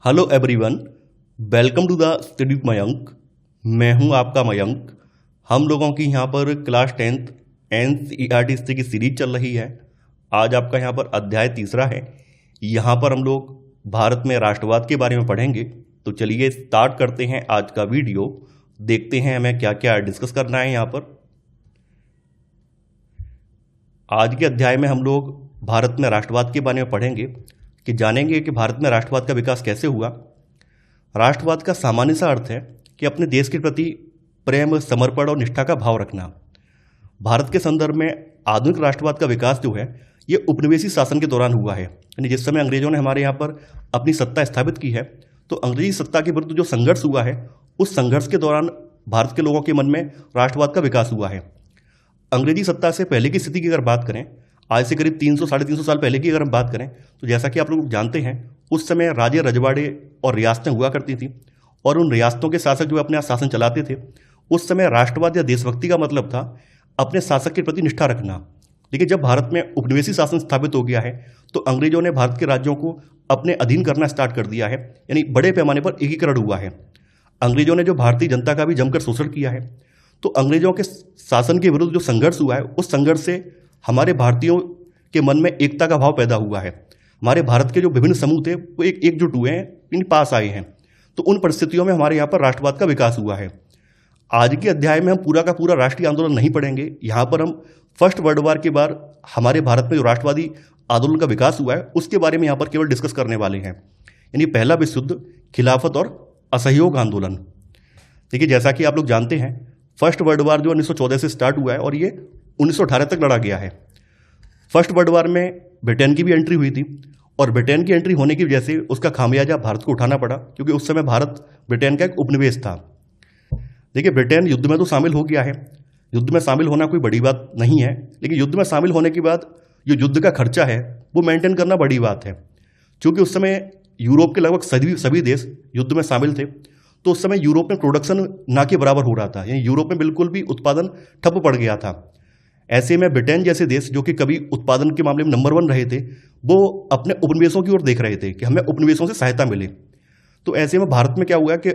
Hello everyone, welcome to the study Mayank. मैं हूं आपका मयंक। हम लोगों की यहां पर क्लास 10th एनसीईआरटी हिस्ट्री की सीरीज चल रही है। आज आपका यहां पर अध्याय तीसरा है। यहां पर हम लोग भारत में राष्ट्रवाद के बारे में पढ़ेंगे। तो चलिए स्टार्ट करते हैं आज का वीडियो। देखते हैं हमें क्या क्या डिस्कस करना है यहां पर। आज के अध्याय में हम लोग भारत में राष्ट्रवाद के बारे में पढ़ेंगे कि जानेंगे कि भारत में राष्ट्रवाद का विकास कैसे हुआ। राष्ट्रवाद का सामान्य सा अर्थ है कि अपने देश के प्रति प्रेम, समर्पण और निष्ठा का भाव रखना। भारत के संदर्भ में आधुनिक राष्ट्रवाद का विकास जो है ये उपनिवेशी शासन के दौरान हुआ है। यानी जिस समय अंग्रेजों ने हमारे यहाँ पर अपनी सत्ता स्थापित की है तो अंग्रेजी सत्ता के विरुद्ध जो संघर्ष हुआ है उस संघर्ष के दौरान भारत के लोगों के मन में राष्ट्रवाद का विकास हुआ है। अंग्रेजी सत्ता से पहले की स्थिति की अगर बात करें, आज से करीब 300-350 साल पहले की अगर हम बात करें तो जैसा कि आप लोग जानते हैं उस समय राज्य, रजवाड़े और रियासतें हुआ करती थी और उन रियासतों के शासक जो अपने शासन चलाते थे उस समय राष्ट्रवाद या देशभक्ति का मतलब था अपने शासक के प्रति निष्ठा रखना। लेकिन जब भारत में उपनिवेशी शासन स्थापित हो गया है तो अंग्रेजों ने भारत के राज्यों को अपने अधीन करना स्टार्ट कर दिया है। यानी बड़े पैमाने पर एकीकरण हुआ है। अंग्रेजों ने जो भारतीय जनता का भी जमकर शोषण किया है तो अंग्रेजों के शासन के विरुद्ध जो संघर्ष हुआ है उस संघर्ष से हमारे भारतीयों के मन में एकता का भाव पैदा हुआ है। हमारे भारत के जो विभिन्न समूह थे वो एकजुट हुए हैं, इन पास आए हैं। तो उन परिस्थितियों में हमारे यहाँ पर राष्ट्रवाद का विकास हुआ है। आज के अध्याय में हम पूरा का पूरा राष्ट्रीय आंदोलन नहीं पढ़ेंगे। यहाँ पर हम फर्स्ट वर्ल्ड वॉर के बाद हमारे भारत में जो राष्ट्रवादी आंदोलन का विकास हुआ है उसके बारे में यहाँ पर केवल डिस्कस करने वाले हैं। यानी पहला विश्व युद्ध, खिलाफत और असहयोग आंदोलन। देखिए, जैसा कि आप लोग जानते हैं फर्स्ट वर्ल्ड वॉर जो 1914 से स्टार्ट हुआ है और ये 1918 तक लड़ा गया है। फर्स्ट वर्ल्ड वॉर में ब्रिटेन की भी एंट्री हुई थी और ब्रिटेन की एंट्री होने की वजह से उसका खामियाजा भारत को उठाना पड़ा, क्योंकि उस समय भारत ब्रिटेन का एक उपनिवेश था। देखिए, ब्रिटेन युद्ध में तो शामिल हो गया है। युद्ध में शामिल होना कोई बड़ी बात नहीं है, लेकिन युद्ध में शामिल होने के बाद जो युद्ध का खर्चा है वो मेंटेन करना बड़ी बात है। क्योंकि उस समय यूरोप के लगभग सभी देश युद्ध में शामिल थे तो उस समय यूरोप में प्रोडक्शन ना के बराबर हो रहा था। यानी यूरोप में बिल्कुल भी उत्पादन ठप पड़ गया था। ऐसे में ब्रिटेन जैसे देश जो कि कभी उत्पादन के मामले में नंबर 1 रहे थे वो अपने उपनिवेशों की ओर देख रहे थे कि हमें उपनिवेशों से सहायता मिले। तो ऐसे में भारत में क्या हुआ कि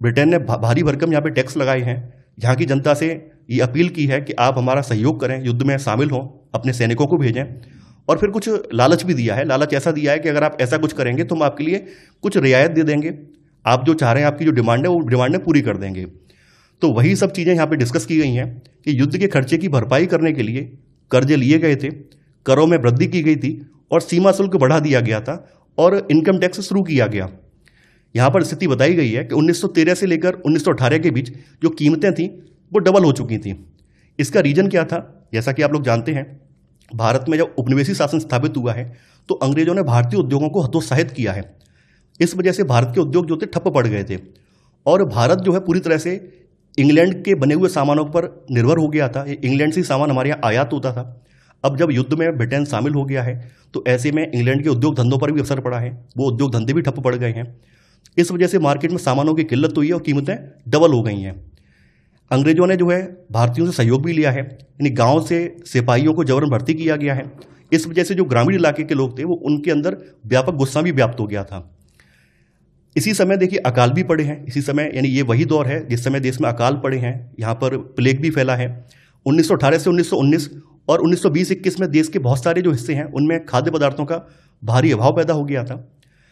ब्रिटेन ने भारी भरकम यहाँ पे टैक्स लगाए हैं। यहाँ की जनता से ये अपील की है कि आप हमारा सहयोग करें, युद्ध में शामिल हों, अपने सैनिकों को भेजें। और फिर कुछ लालच भी दिया है। लालच ऐसा दिया है कि अगर आप ऐसा कुछ करेंगे तो हम आपके लिए कुछ रियायत दे देंगे, आप जो चाह रहे हैं, आपकी जो डिमांड है वो डिमांडें पूरी कर देंगे। तो वही सब चीज़ें यहाँ पे डिस्कस की गई हैं कि युद्ध के खर्चे की भरपाई करने के लिए कर्जे लिए गए थे, करों में वृद्धि की गई थी और सीमा शुल्क बढ़ा दिया गया था और इनकम टैक्स शुरू किया गया। यहाँ पर स्थिति बताई गई है कि 1913 से लेकर 1918 के बीच जो कीमतें थीं वो डबल हो चुकी थीं। इसका रीजन क्या था? जैसा कि आप लोग जानते हैं, भारत में जब उपनिवेशी शासन स्थापित हुआ है तो अंग्रेजों ने भारतीय उद्योगों को हतोत्साहित किया है। इस वजह से भारत के उद्योग जो थे ठप्प पड़ गए थे और भारत जो है पूरी तरह से इंग्लैंड के बने हुए सामानों पर निर्भर हो गया था। इंग्लैंड से सामान हमारे यहाँ आयात होता था। अब जब युद्ध में ब्रिटेन शामिल हो गया है तो ऐसे में इंग्लैंड के उद्योग धंधों पर भी असर पड़ा है। वो उद्योग धंधे भी ठप्प पड़ गए हैं। इस वजह से मार्केट में सामानों की किल्लत हुई है और कीमतें डबल हो गई हैं। अंग्रेजों ने जो है भारतीयों से सहयोग भी लिया है। यानी गाँव से सिपाहियों को जबरन भर्ती किया गया है। इस वजह से जो ग्रामीण इलाके के लोग थे वो उनके अंदर व्यापक गुस्सा भी व्याप्त हो गया था। इसी समय देखिए अकाल भी पड़े हैं। इसी समय यानी ये वही दौर है जिस समय देश में अकाल पड़े हैं। यहाँ पर प्लेग भी फैला है। 1918 से 1919 और 1920-21 में देश के बहुत सारे जो हिस्से हैं उनमें खाद्य पदार्थों का भारी अभाव पैदा हो गया था।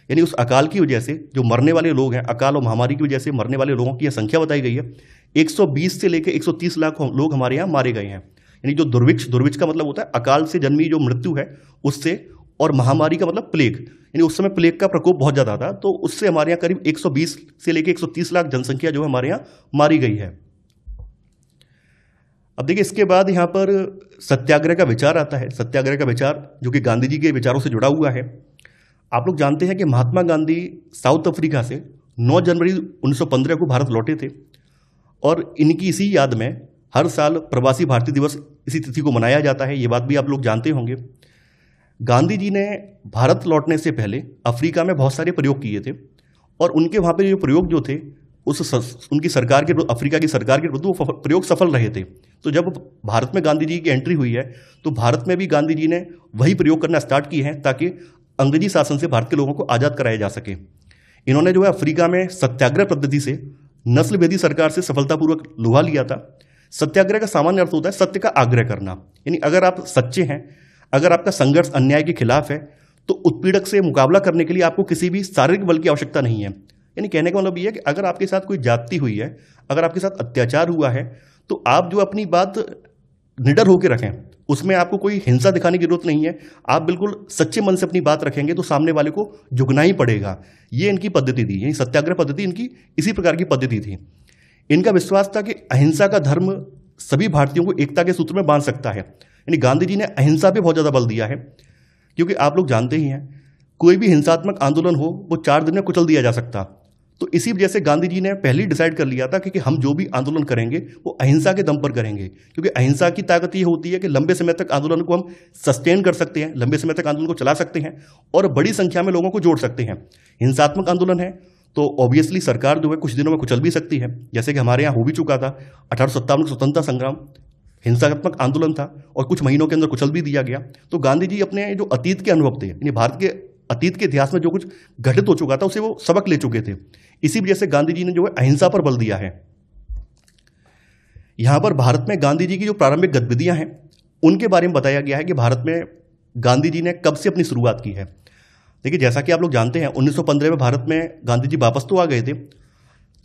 यानी उस अकाल की वजह से जो मरने वाले लोग हैं, अकाल और महामारी की वजह से मरने वाले लोगों की यह संख्या बताई गई है 120 से लेकर 130 लाख लोग हमारे यहाँ मारे गए हैं। यानी जो दुर्भिक्ष का मतलब होता है अकाल से जन्मी जो मृत्यु है उससे, और महामारी का मतलब प्लेग। यानी उस समय प्लेग का प्रकोप बहुत ज़्यादा था तो उससे हमारे यहाँ करीब 120 से लेकर 130 लाख जनसंख्या जो है हमारे यहाँ मारी गई है। अब देखिए, इसके बाद यहाँ पर सत्याग्रह का विचार आता है। सत्याग्रह का विचार जो कि गांधी जी के विचारों से जुड़ा हुआ है। आप लोग जानते हैं कि महात्मा गांधी साउथ अफ्रीका से 9 जनवरी 1915 को भारत लौटे थे और इनकी इसी याद में हर साल प्रवासी भारतीय दिवस इसी तिथि को मनाया जाता है। ये बात भी आप लोग जानते होंगे। गांधी जी ने भारत लौटने से पहले अफ्रीका में बहुत सारे प्रयोग किए थे और उनके वहाँ पे जो प्रयोग जो थे उनकी सरकार के, अफ्रीका की सरकार के विरुद्ध वो प्रयोग सफल रहे थे। तो जब भारत में गांधी जी की एंट्री हुई है तो भारत में भी गांधी जी ने वही प्रयोग करना स्टार्ट किए हैं ताकि अंग्रेजी शासन से भारत के लोगों को आज़ाद कराया जा सके। इन्होंने जो है अफ्रीका में सत्याग्रह पद्धति से नस्ल भेदी सरकार से सफलतापूर्वक लुहा लिया था। सत्याग्रह का सामान्य अर्थ होता है सत्य का आग्रह करना, यानी अगर आप सच्चे हैं, अगर आपका संघर्ष अन्याय के खिलाफ है, तो उत्पीड़क से मुकाबला करने के लिए आपको किसी भी शारीरिक बल की आवश्यकता नहीं है। यानी कहने का मतलब ये है कि अगर आपके साथ कोई ज्यादती हुई है, अगर आपके साथ अत्याचार हुआ है, तो आप जो अपनी बात निडर होकर रखें, उसमें आपको कोई हिंसा दिखाने की जरूरत नहीं है। आप बिल्कुल सच्चे मन से अपनी बात रखेंगे तो सामने वाले को झुकना ही पड़ेगा। ये इनकी पद्धति थी, यानी सत्याग्रह पद्धति इनकी इसी प्रकार की पद्धति थी। इनका विश्वास था कि अहिंसा का धर्म सभी भारतीयों को एकता के सूत्र में बांध सकता है। यानी गांधी जी ने अहिंसा पे बहुत ज्यादा बल दिया है, क्योंकि आप लोग जानते ही हैं कोई भी हिंसात्मक आंदोलन हो वो 4 दिन में कुचल दिया जा सकता। तो इसी वजह से गांधी जी ने पहले ही डिसाइड कर लिया था कि हम जो भी आंदोलन करेंगे वो अहिंसा के दम पर करेंगे, क्योंकि अहिंसा की ताकत ये होती है कि लंबे समय तक आंदोलन को हम सस्टेन कर सकते हैं, लंबे समय तक आंदोलन को चला सकते हैं और बड़ी संख्या में लोगों को जोड़ सकते हैं। हिंसात्मक आंदोलन है तो ऑब्वियसली सरकार जो है कुछ दिनों में कुचल भी सकती है, जैसे कि हमारे यहाँ हो भी चुका था। 1857 का स्वतंत्रता संग्राम हिंसात्मक आंदोलन था और कुछ महीनों के अंदर कुचल भी दिया गया। तो गांधी जी अपने जो अतीत के अनुभव थे, यानी भारत के अतीत के इतिहास में जो कुछ घटित हो चुका था उसे वो सबक ले चुके थे। इसी वजह से गांधी जी ने जो है अहिंसा पर बल दिया है। यहां पर भारत में गांधी जी की जो प्रारंभिक गतिविधियां हैं उनके बारे में बताया गया है कि भारत में गांधी जी ने कब से अपनी शुरुआत की है। देखिए, जैसा कि आप लोग जानते हैं 1915 में भारत में गांधी जी वापस तो आ गए थे।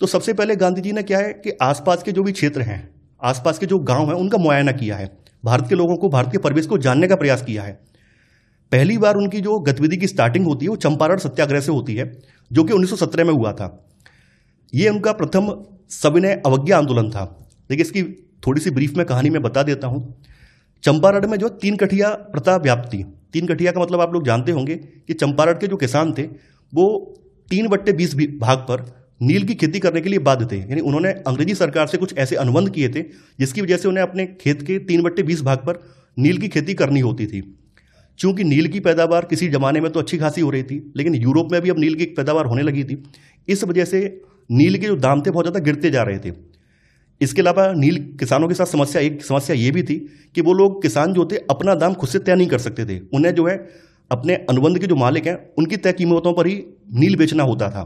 तो सबसे पहले गांधी जी ने क्या है कि आसपास के जो भी क्षेत्र हैं, आसपास के जो गांव हैं उनका मुआयना किया है, भारत के लोगों को, भारत के परिवेश को जानने का प्रयास किया है। पहली बार उनकी जो गतिविधि की स्टार्टिंग होती है वो चंपारण सत्याग्रह से होती है, जो कि 1917 में हुआ था। ये उनका प्रथम सविनय अवज्ञा आंदोलन था। देखिए, इसकी थोड़ी सी ब्रीफ में कहानी मैं बता देता हूं। चंपारण में जो 3 कठिया प्रथा व्याप्त थी। 3 कठिया का मतलब आप लोग जानते होंगे कि चंपारण के जो किसान थे वो 3/20 भाग पर नील की खेती करने के लिए बाध्य थे। यानी उन्होंने अंग्रेजी सरकार से कुछ ऐसे अनुबंध किए थे जिसकी वजह से उन्हें अपने खेत के 3/20 भाग पर नील की खेती करनी होती थी। चूंकि नील की पैदावार किसी जमाने में तो अच्छी खासी हो रही थी, लेकिन यूरोप में भी अब नील की पैदावार होने लगी थी। इस वजह से नील के जो दाम थे बहुत ज़्यादा गिरते जा रहे थे। इसके अलावा नील किसानों के साथ एक समस्या ये भी थी कि वो लोग किसान जो थे अपना दाम खुद से तय नहीं कर सकते थे। उन्हें जो है अपने अनुबंध के जो मालिक हैं उनकी तय कीमतों पर ही नील बेचना होता था।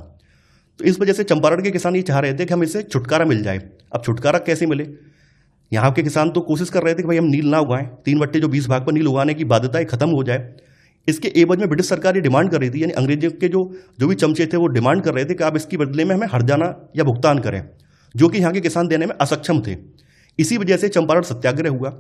तो इस वजह से चंपारण के किसान ये चाह रहे थे कि हमें इससे छुटकारा मिल जाए। अब छुटकारा कैसे मिले? यहाँ के किसान तो कोशिश कर रहे थे कि भाई हम नील ना उगाएं, 3/20 भाग पर नील उगाने की बाध्यता खत्म हो जाए। इसके एवज में ब्रिटिश सरकार ये डिमांड कर रही थी, यानी अंग्रेजों के जो भी चमचे थे वो डिमांड कर रहे थे कि आप इसकी बदले में हमें हर्जाना या भुगतान करें, जो कि यहाँ के किसान देने में असक्षम थे। इसी वजह से चंपारण सत्याग्रह हुआ।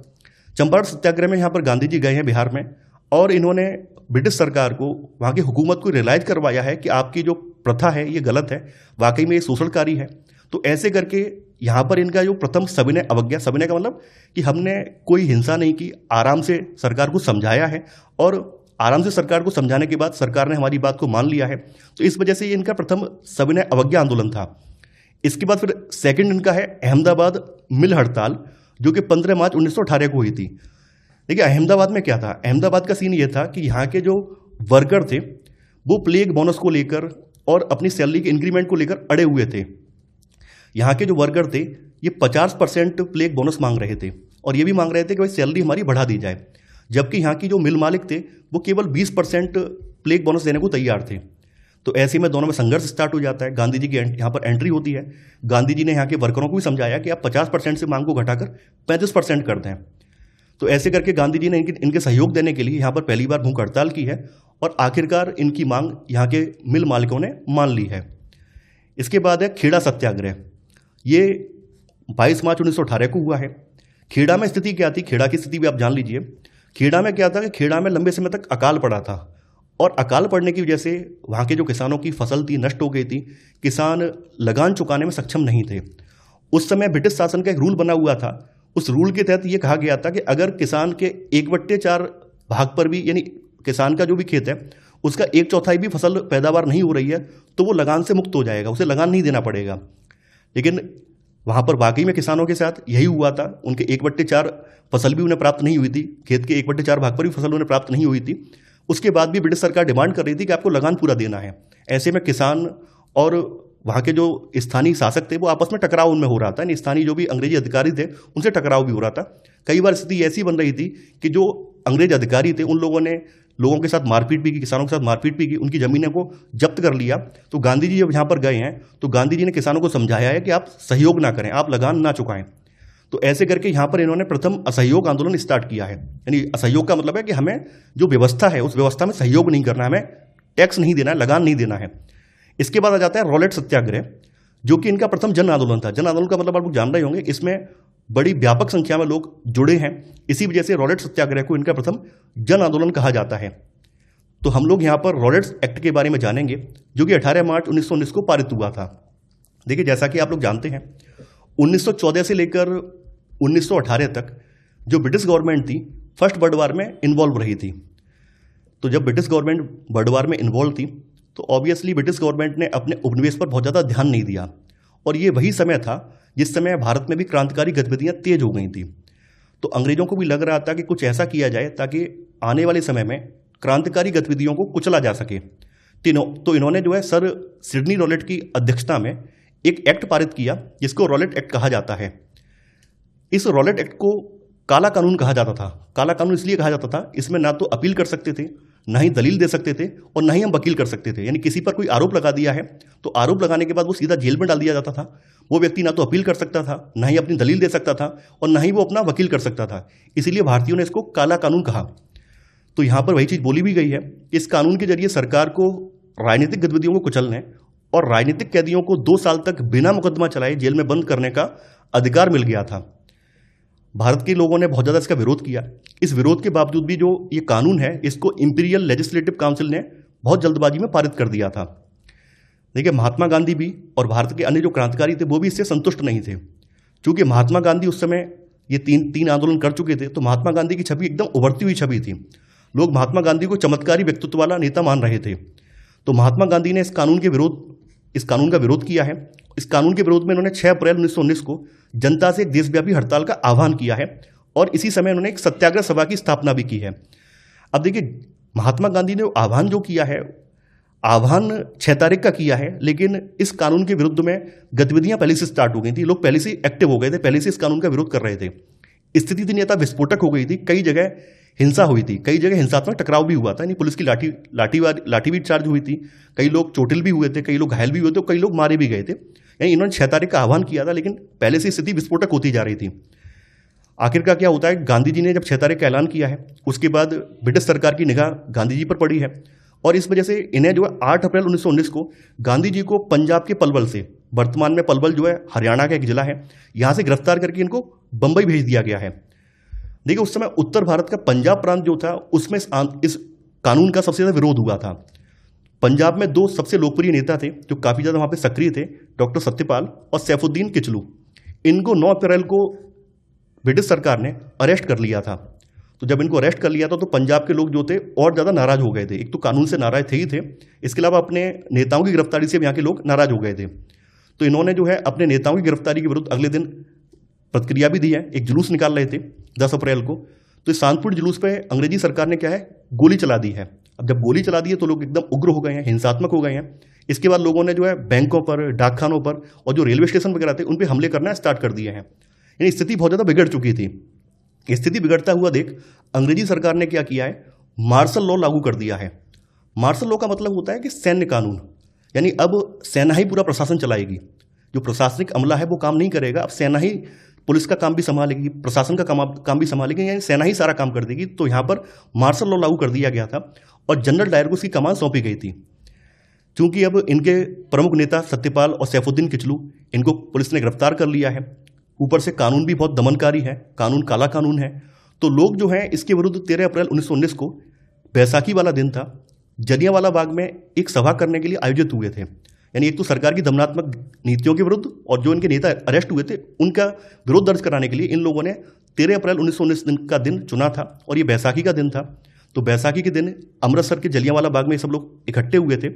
चंपारण सत्याग्रह में यहाँ पर गांधी जी गए हैं बिहार में, और इन्होंने ब्रिटिश सरकार को, वहाँ की हुकूमत को रियलाइज करवाया है कि आपकी जो प्रथा है ये गलत है, वाकई में ये शोषणकारी है। तो ऐसे करके यहाँ पर इनका जो प्रथम सविनय अवज्ञा, सविनय का मतलब कि हमने कोई हिंसा नहीं की, आराम से सरकार को समझाया है, और आराम से सरकार को समझाने के बाद सरकार ने हमारी बात को मान लिया है। तो इस वजह से ये इनका प्रथम सविनय अवज्ञा आंदोलन था। इसके बाद फिर सेकंड इनका है अहमदाबाद मिल हड़ताल, जो कि 15 मार्च 1918 को हुई थी। देखिए, अहमदाबाद में क्या था? अहमदाबाद का सीन ये था कि यहाँ के जो वर्कर थे वो प्लेग बोनस को लेकर और अपनी सैलरी के इंक्रीमेंट को लेकर अड़े हुए थे। यहाँ के जो वर्कर थे ये 50% प्लेग बोनस मांग रहे थे, और ये भी मांग रहे थे कि भाई सैलरी हमारी बढ़ा दी जाए, जबकि यहाँ की जो मिल मालिक थे वो केवल 20% प्लेग बोनस देने को तैयार थे। तो ऐसे में दोनों में संघर्ष स्टार्ट हो जाता है। गांधी जी की यहाँ पर एंट्री होती है। गांधी जी ने यहाँ के वर्करों को भी समझाया कि आप 50% से मांग को घटाकर 35% कर दें। तो ऐसे करके गांधी जी ने इनके सहयोग देने के लिए यहाँ पर पहली बार भूख हड़ताल की है, और आखिरकार इनकी मांग यहाँ के मिल मालिकों ने मान ली है। इसके बाद है खेड़ा सत्याग्रह। ये 22 मार्च 1918 को हुआ है। खेड़ा में स्थिति क्या थी? खेड़ा की स्थिति भी आप जान लीजिए। खेड़ा में क्या था कि खेड़ा में लंबे समय तक अकाल पड़ा था, और अकाल पड़ने की वजह से वहाँ के जो किसानों की फसल थी नष्ट हो गई थी। किसान लगान चुकाने में सक्षम नहीं थे। उस समय ब्रिटिश शासन का एक रूल बना हुआ था। उस रूल के तहत ये कहा गया था कि अगर किसान के 1/4 भाग पर भी, यानी किसान का जो भी खेत है उसका 1/4 भी फसल पैदावार नहीं हो रही है, तो वो लगान से मुक्त हो जाएगा, उसे लगान नहीं देना पड़ेगा। लेकिन वहाँ पर वाकई में किसानों के साथ यही हुआ था। उनके 1/4 फसल भी उन्हें प्राप्त नहीं हुई थी, खेत के 1/4 भाग पर भी फसल उन्हें प्राप्त नहीं हुई थी। उसके बाद भी ब्रिटिश सरकार डिमांड कर रही थी कि आपको लगान पूरा देना है। ऐसे में किसान और वहाँ के जो स्थानीय शासक थे वो आपस में टकराव उनमें हो रहा था। स्थानीय जो भी अंग्रेजी अधिकारी थे उनसे टकराव भी हो रहा था। कई बार स्थिति ऐसी बन रही थी कि जो अंग्रेज अधिकारी थे उन लोगों ने लोगों के साथ मारपीट भी की, किसानों के साथ मारपीट भी की, उनकी ज़मीनों को जब्त कर लिया। तो गांधी जी जब यहाँ पर गए हैं तो गांधी जी ने किसानों को समझाया है कि आप सहयोग ना करें, आप लगान ना चुकाएं। तो ऐसे करके यहाँ पर इन्होंने प्रथम असहयोग आंदोलन स्टार्ट किया है। यानी असहयोग का मतलब है कि हमें जो व्यवस्था है उस व्यवस्था में सहयोग नहीं करना है, हमें टैक्स नहीं देना है, लगान नहीं देना है। इसके बाद आ जाता है रॉलेट सत्याग्रह, जो कि इनका प्रथम जन आंदोलन था। जन आंदोलन का मतलब आप लोग जान रहे होंगे, इसमें बड़ी व्यापक संख्या में लोग जुड़े हैं। इसी वजह से रॉलेट सत्याग्रह को इनका प्रथम जन आंदोलन कहा जाता है। तो हम लोग यहाँ पर रॉलेट्स एक्ट के बारे में जानेंगे, जो कि 18 मार्च 1919 को पारित हुआ था। देखिए, जैसा कि आप लोग जानते हैं, 1914 से लेकर 1918 तक जो ब्रिटिश गवर्नमेंट थी फर्स्ट वर्ल्ड वार में इन्वॉल्व रही थी। तो जब ब्रिटिश गवर्नमेंट वर्ल्ड वार में इन्वॉल्व थी तो ऑब्वियसली ब्रिटिश गवर्नमेंट ने अपने उपनिवेश पर बहुत ज़्यादा ध्यान नहीं दिया, और ये वही समय था जिस समय भारत में भी क्रांतिकारी गतिविधियां तेज हो गई थी। तो अंग्रेजों को भी लग रहा था कि कुछ ऐसा किया जाए ताकि आने वाले समय में क्रांतिकारी गतिविधियों को कुचला जा सके। तो इन्होंने जो है सर सिडनी रॉलेट की अध्यक्षता में एक एक्ट पारित किया जिसको रॉलेट एक्ट कहा जाता है। इस रॉलेट एक्ट को काला कानून कहा जाता था। काला कानून इसलिए कहा जाता था, इसमें ना तो अपील कर सकते थे, ना ही दलील दे सकते थे, और ना ही हम वकील कर सकते थे। यानी किसी पर कोई आरोप लगा दिया है तो आरोप लगाने के बाद वो सीधा जेल में डाल दिया जाता था। वो व्यक्ति ना तो अपील कर सकता था, ना ही अपनी दलील दे सकता था, और ना ही वो अपना वकील कर सकता था। इसीलिए भारतीयों ने इसको काला कानून कहा। तो यहाँ पर वही चीज़ बोली भी गई है, इस कानून के जरिए सरकार को राजनीतिक गतिविधियों को कुचलने और राजनीतिक कैदियों को 2 साल तक बिना मुकदमा चलाए जेल में बंद करने का अधिकार मिल गया था। भारत के लोगों ने बहुत ज़्यादा इसका विरोध किया। इस विरोध के बावजूद भी जो ये कानून है, इसको इंपीरियल लेजिस्लेटिव काउंसिल ने बहुत जल्दबाजी में पारित कर दिया था। देखिए, महात्मा गांधी भी और भारत के अन्य जो क्रांतिकारी थे वो भी इससे संतुष्ट नहीं थे। क्योंकि महात्मा गांधी उस समय ये तीन आंदोलन कर चुके थे, तो महात्मा गांधी की छवि एकदम उभरती हुई छवि थी। लोग महात्मा गांधी को चमत्कारी व्यक्तित्व वाला नेता मान रहे थे। तो महात्मा गांधी ने इस कानून का विरोध किया है। इस कानून के विरोध में इन्होंने 6 अप्रैल 1919 को जनता से एक देशव्यापी हड़ताल का आह्वान किया है, और इसी समय उन्होंने एक सत्याग्रह सभा की स्थापना भी की है। अब देखिए, महात्मा गांधी ने आह्वान जो किया है, आह्वान 6 तारीख का किया है, लेकिन इस कानून के विरुद्ध में गतिविधियां पहले से स्टार्ट हो गई थी। लोग पहले से एक्टिव हो गए थे, पहले से इस कानून का विरोध कर रहे थे। स्थिति इतनी ज्यादा विस्फोटक हो गई थी, कई जगह हिंसा हुई थी, कई जगह हिंसात्मक टकराव भी हुआ था। यानी पुलिस की लाठी भी चार्ज हुई थी, कई लोग चोटिल भी हुए थे, कई लोग घायल भी हुए थे, कई लोग मारे भी गए थे। यानी इन्होंने 6 तारीख का आह्वान किया था, लेकिन पहले से स्थिति विस्फोटक होती जा रही थी। आखिरकार क्या होता है, गांधी जी ने जब 6 तारीख का ऐलान किया है, उसके बाद ब्रिटिश सरकार की निगाह गांधी जी पर पड़ी है, और इस वजह से इन्हें जो है 8 अप्रैल 1919 को गांधी जी को पंजाब के पलवल से, वर्तमान में पलवल जो है हरियाणा का एक जिला है, यहाँ से गिरफ्तार करके इनको बंबई भेज दिया गया है। देखिए, उस समय उत्तर भारत का पंजाब प्रांत जो था उसमें इस कानून का सबसे ज़्यादा विरोध हुआ था। पंजाब में 2 सबसे लोकप्रिय नेता थे जो काफ़ी ज़्यादा वहाँ पे सक्रिय थे, डॉक्टर सत्यपाल और सैफुद्दीन किचलू। इनको 9 अप्रैल को ब्रिटिश सरकार ने अरेस्ट कर लिया था। तो जब इनको अरेस्ट कर लिया था तो पंजाब के लोग जो थे और ज़्यादा नाराज़ हो गए थे। एक तो कानून से नाराज़ थे ही थे, इसके अलावा अपने नेताओं की गिरफ्तारी से भी यहाँ के लोग नाराज़ हो गए थे। तो इन्होंने जो है अपने नेताओं की गिरफ्तारी के विरुद्ध अगले दिन प्रतिक्रिया भी दी है, एक जुलूस निकाल रहे थे 10 अप्रैल को। तो इस शांतिपूर्ण जुलूस पे अंग्रेजी सरकार ने क्या है, गोली चला दी है। अब जब गोली चला दी है तो लोग एकदम उग्र हो गए हैं, हिंसात्मक हो गए हैं। इसके बाद लोगों ने जो है बैंकों पर, डाकखानों पर और जो रेलवे स्टेशन वगैरह थे उन पर हमले करना स्टार्ट कर दिए हैं। यानी स्थिति बहुत ज़्यादा बिगड़ चुकी थी। स्थिति बिगड़ता हुआ देख अंग्रेजी सरकार ने क्या किया है, मार्शल लॉ लागू कर दिया है। मार्शल लॉ का मतलब होता है कि सैन्य कानून, यानी अब सेना ही पूरा प्रशासन चलाएगी। जो प्रशासनिक अमला है वो काम नहीं करेगा, अब सेना ही पुलिस का काम भी संभालेगी, प्रशासन का काम भी संभालेगी, यानी सेना ही सारा काम कर देगी। तो यहाँ पर मार्शल लॉ लागू कर दिया गया था और जनरल डायर को उसकी कमान सौंपी गई थी। चूंकि अब इनके प्रमुख नेता सत्यपाल और सैफुद्दीन किचलू, इनको पुलिस ने गिरफ्तार कर लिया है, ऊपर से कानून भी बहुत दमनकारी है, कानून काला कानून है, तो लोग जो हैं इसके विरुद्ध 13 अप्रैल 1919 को बैसाखी वाला दिन था, जलियांवाला बाग में एक सभा करने के लिए आयोजित हुए थे। यानी एक तो सरकार की दमनात्मक नीतियों के विरुद्ध और जो इनके नेता अरेस्ट हुए थे उनका विरोध दर्ज कराने के लिए इन लोगों ने 13 अप्रैल 1919 का दिन चुना था, और ये बैसाखी का दिन था। तो बैसाखी के दिन अमृतसर के जलियांवाला बाग में ये सब लोग इकट्ठे हुए थे।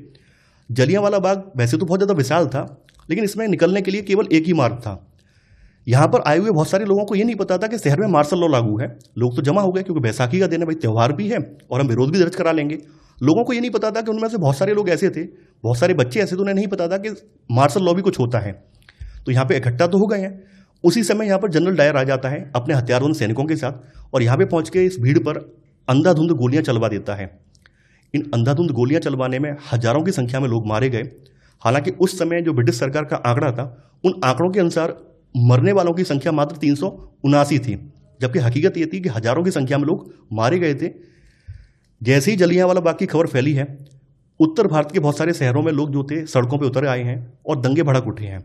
जलियांवाला बाग वैसे तो बहुत ज़्यादा विशाल था, लेकिन इसमें निकलने के लिए केवल एक ही मार्ग था। यहाँ पर आए हुए बहुत सारे लोगों को ये नहीं पता था कि शहर में मार्शल लॉ लागू है। लोग तो जमा हो गए क्योंकि बैसाखी का दिन है, भाई त्यौहार भी है और हम विरोध भी दर्ज करा लेंगे। लोगों को ये नहीं पता था कि उनमें से बहुत सारे लोग ऐसे थे, बहुत सारे बच्चे ऐसे थे, उन्हें नहीं पता था कि मार्शल लॉ भी कुछ होता है। तो यहाँ पे इकट्ठा तो हो गए हैं। उसी समय यहाँ पर जनरल डायर आ जाता है अपने हथियारबंद सैनिकों के साथ, और यहाँ पे पहुँच के इस भीड़ पर अंधाधुंध गोलियाँ चलवा देता है। इन अंधाधुंध गोलियां चलवाने में हजारों की संख्या में लोग मारे गए। हालांकि उस समय जो ब्रिटिश सरकार का आंकड़ा था, उन आंकड़ों के अनुसार मरने वालों की संख्या मात्र 379 थी, जबकि हकीकत ये थी कि हजारों की संख्या में लोग मारे गए थे। जैसे ही जलियांवाला बाग की खबर फैली है, उत्तर भारत के बहुत सारे शहरों में लोग जो थे सड़कों पर उतर आए हैं और दंगे भड़क उठे हैं।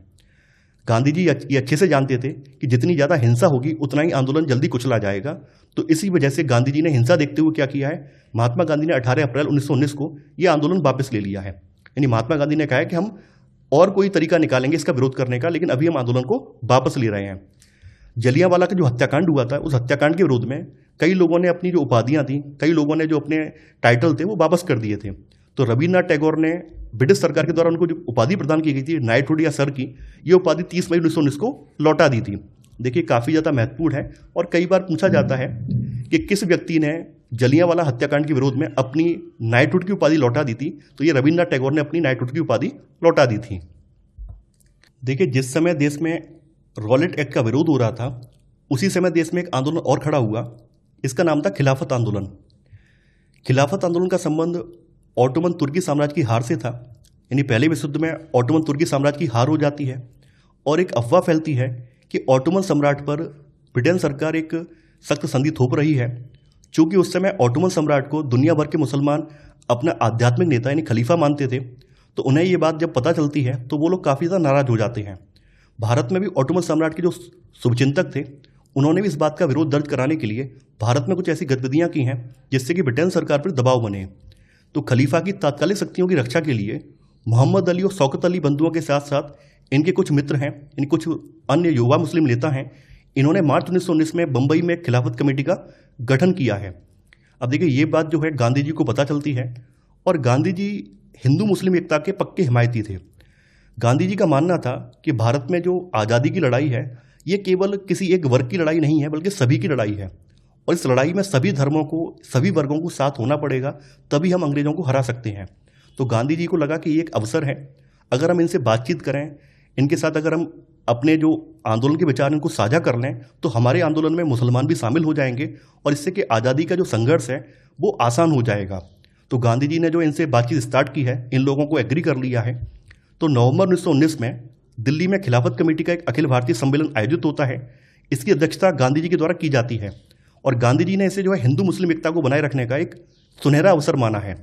गांधी जी ये अच्छे से जानते थे कि जितनी ज़्यादा हिंसा होगी उतना ही आंदोलन जल्दी कुचला जाएगा। तो इसी वजह से गांधी जी ने हिंसा देखते हुए क्या किया है, महात्मा गांधी ने 18 अप्रैल 1919 को यह आंदोलन वापस ले लिया है। यानी महात्मा गांधी ने कहा है कि हम और कोई तरीका निकालेंगे इसका विरोध करने का, लेकिन अभी हम आंदोलन को वापस ले रहे हैं। जलियांवाला का जो हत्याकांड हुआ था, उस हत्याकांड के विरोध में कई लोगों ने अपनी जो उपाधियां थी, कई लोगों ने जो अपने टाइटल थे वो वापस कर दिए थे। तो रविन्द्रनाथ टैगोर ने ब्रिटिश सरकार के द्वारा उनको जो उपाधि प्रदान की गई थी नाइटहुड या सर की, ये उपाधि 30 मई 1919 को लौटा दी थी। देखिए काफ़ी ज़्यादा महत्वपूर्ण है और कई बार पूछा जाता है कि किस व्यक्ति ने जलियांवाला हत्याकांड के विरोध में अपनी नाइटहुड की उपाधि लौटा दी थी। तो ये रविन्द्रनाथ टैगोर ने अपनी नाइटहुड की उपाधि लौटा दी थी। देखिए जिस समय देश में रॉलेट एक्ट का विरोध हो रहा था, उसी समय देश में एक आंदोलन और खड़ा हुआ। इसका नाम था खिलाफत आंदोलन। खिलाफत आंदोलन का संबंध ऑटोमन तुर्की साम्राज्य की हार से था। यानी पहले विश्व युद्ध में ऑटोमन तुर्की साम्राज्य की हार हो जाती है और एक अफवाह फैलती है कि ऑटोमन सम्राट पर ब्रिटेन सरकार एक सख्त संधि थोप रही है। चूंकि उस समय ऑटोमन सम्राट को दुनिया भर के मुसलमान अपना आध्यात्मिक नेता यानी खलीफा मानते थे, तो उन्हें ये बात जब पता चलती है तो वो लोग काफ़ी ज़्यादा नाराज हो जाते हैं। भारत में भी ऑटोमन सम्राट के जो शुभचिंतक थे, उन्होंने भी इस बात का विरोध दर्ज कराने के लिए भारत में कुछ ऐसी गतिविधियाँ की हैं जिससे कि ब्रिटेन सरकार पर दबाव बने। तो खलीफा की तात्कालिक शक्तियों की रक्षा के लिए मोहम्मद अली और शौकत अली बंधुओं के साथ साथ इनके कुछ मित्र हैं, इन कुछ अन्य युवा मुस्लिम नेता हैं, इन्होंने मार्च 1919 में बंबई में खिलाफत कमेटी का गठन किया है। अब देखिए ये बात जो है गांधी जी को पता चलती है और गांधी जी हिंदू मुस्लिम एकता के पक्के हिमायती थे। गांधी जी का मानना था कि भारत में जो आज़ादी की लड़ाई है, ये केवल किसी एक वर्ग की लड़ाई नहीं है बल्कि सभी की लड़ाई है और इस लड़ाई में सभी धर्मों को, सभी वर्गों को साथ होना पड़ेगा, तभी हम अंग्रेजों को हरा सकते हैं। तो गांधी जी को लगा कि ये एक अवसर है, अगर हम इनसे बातचीत करें, इनके साथ अगर हम अपने जो आंदोलन के विचार इनको साझा कर लें, तो हमारे आंदोलन में मुसलमान भी शामिल हो जाएंगे और इससे कि आज़ादी का जो संघर्ष है वो आसान हो जाएगा। तो गांधी जी ने जो इनसे बातचीत स्टार्ट की है, इन लोगों को एग्री कर लिया है। तो नवंबर 1919 में दिल्ली में खिलाफत कमेटी का एक अखिल भारतीय सम्मेलन आयोजित होता है। इसकी अध्यक्षता गांधी जी के द्वारा की जाती है और गांधी जी ने इसे जो है हिंदू मुस्लिम एकता को बनाए रखने का एक सुनहरा अवसर माना है।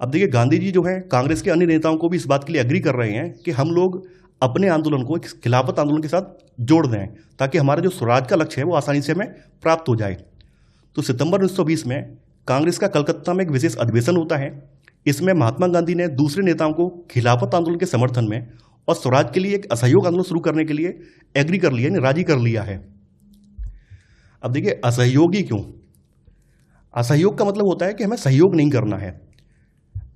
अब देखिए गांधी जी जो है कांग्रेस के अन्य नेताओं को भी इस बात के लिए एग्री कर रहे हैं कि हम लोग अपने आंदोलन को खिलाफत आंदोलन के साथ जोड़ दें ताकि हमारा जो स्वराज का लक्ष्य है वो आसानी से हमें प्राप्त हो जाए। तो सितंबर 1920 में कांग्रेस का कलकत्ता में एक विशेष अधिवेशन होता है। इसमें महात्मा गांधी ने दूसरे नेताओं को खिलाफत आंदोलन के समर्थन में और स्वराज के लिए एक असहयोग आंदोलन शुरू करने के लिए एग्री कर लिया, यानी राजी कर लिया है। अब देखिए असहयोगी क्यों? असहयोग का मतलब होता है कि हमें सहयोग नहीं करना है।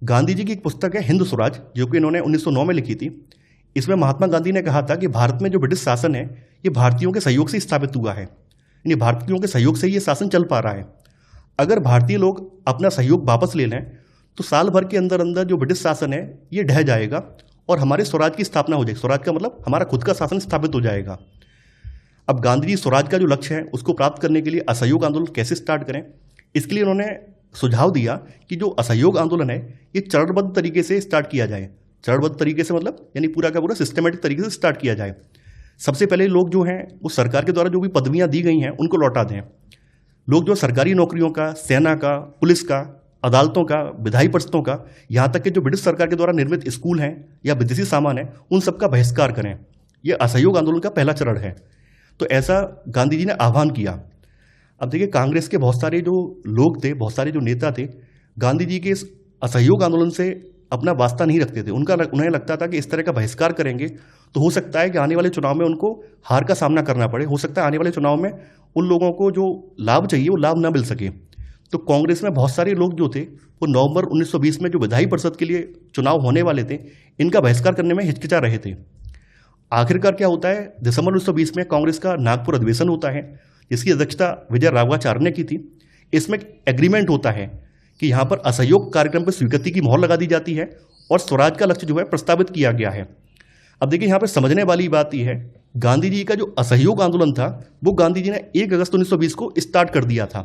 गांधी जी की एक पुस्तक है हिंद स्वराज, जो कि इन्होंने 1909 में लिखी थी। इसमें महात्मा गांधी ने कहा था कि भारत में जो ब्रिटिश शासन है ये भारतीयों के सहयोग से स्थापित हुआ है, यानी भारतीयों के सहयोग से ये शासन चल पा रहा है। अगर भारतीय लोग अपना सहयोग वापस ले लें तो साल भर के अंदर अंदर जो ब्रिटिश शासन है ये ढह जाएगा और हमारे स्वराज की स्थापना हो जाएगी। स्वराज का मतलब हमारा खुद का शासन स्थापित हो जाएगा। अब गांधी जी स्वराज का जो लक्ष्य है उसको प्राप्त करने के लिए असहयोग आंदोलन कैसे स्टार्ट करें, इसके लिए उन्होंने सुझाव दिया कि जो असहयोग आंदोलन है ये चरणबद्ध तरीके से स्टार्ट किया जाए। चरणबद्ध तरीके से मतलब यानी पूरा का पूरा सिस्टमेटिक तरीके से स्टार्ट किया जाए। सबसे पहले लोग जो हैं वो सरकार के द्वारा जो भी पदवियां दी गई हैं उनको लौटा दें। लोग जो सरकारी नौकरियों का, सेना का, पुलिस का, अदालतों का, विधायी परिषदों का, यहाँ तक कि जो ब्रिटिश सरकार के द्वारा निर्मित स्कूल हैं या विदेशी सामान है, उन सब का बहिष्कार करें। यह असहयोग आंदोलन का पहला चरण है। तो ऐसा गांधी जी ने आह्वान किया। अब देखिए कांग्रेस के बहुत सारे जो लोग थे, बहुत सारे जो नेता थे, गांधी जी के इस असहयोग आंदोलन से अपना वास्ता नहीं रखते थे। उन्हें लगता था कि इस तरह का बहिष्कार करेंगे तो हो सकता है कि आने वाले चुनाव में उनको हार का सामना करना पड़े, हो सकता है आने वाले चुनाव में उन लोगों को जो लाभ चाहिए वो लाभ ना मिल सके। तो कांग्रेस में बहुत सारे लोग जो थे वो नवंबर 1920 में जो विधायी परिषद के लिए चुनाव होने वाले थे, इनका बहिष्कार करने में हिचकिचा रहे थे। आखिरकार क्या होता है, दिसंबर 1920 में कांग्रेस का नागपुर अधिवेशन होता है, जिसकी अध्यक्षता विजय राघवाचार्य ने की थी। इसमें एग्रीमेंट होता है कि यहाँ पर असहयोग कार्यक्रम पर स्वीकृति की मोहर लगा दी जाती है और स्वराज का लक्ष्य जो है प्रस्तावित किया गया है। अब देखिए यहाँ पर समझने वाली बात यह है, गांधी जी का जो असहयोग आंदोलन था वो गांधी जी ने 1 अगस्त 1920 को स्टार्ट कर दिया था।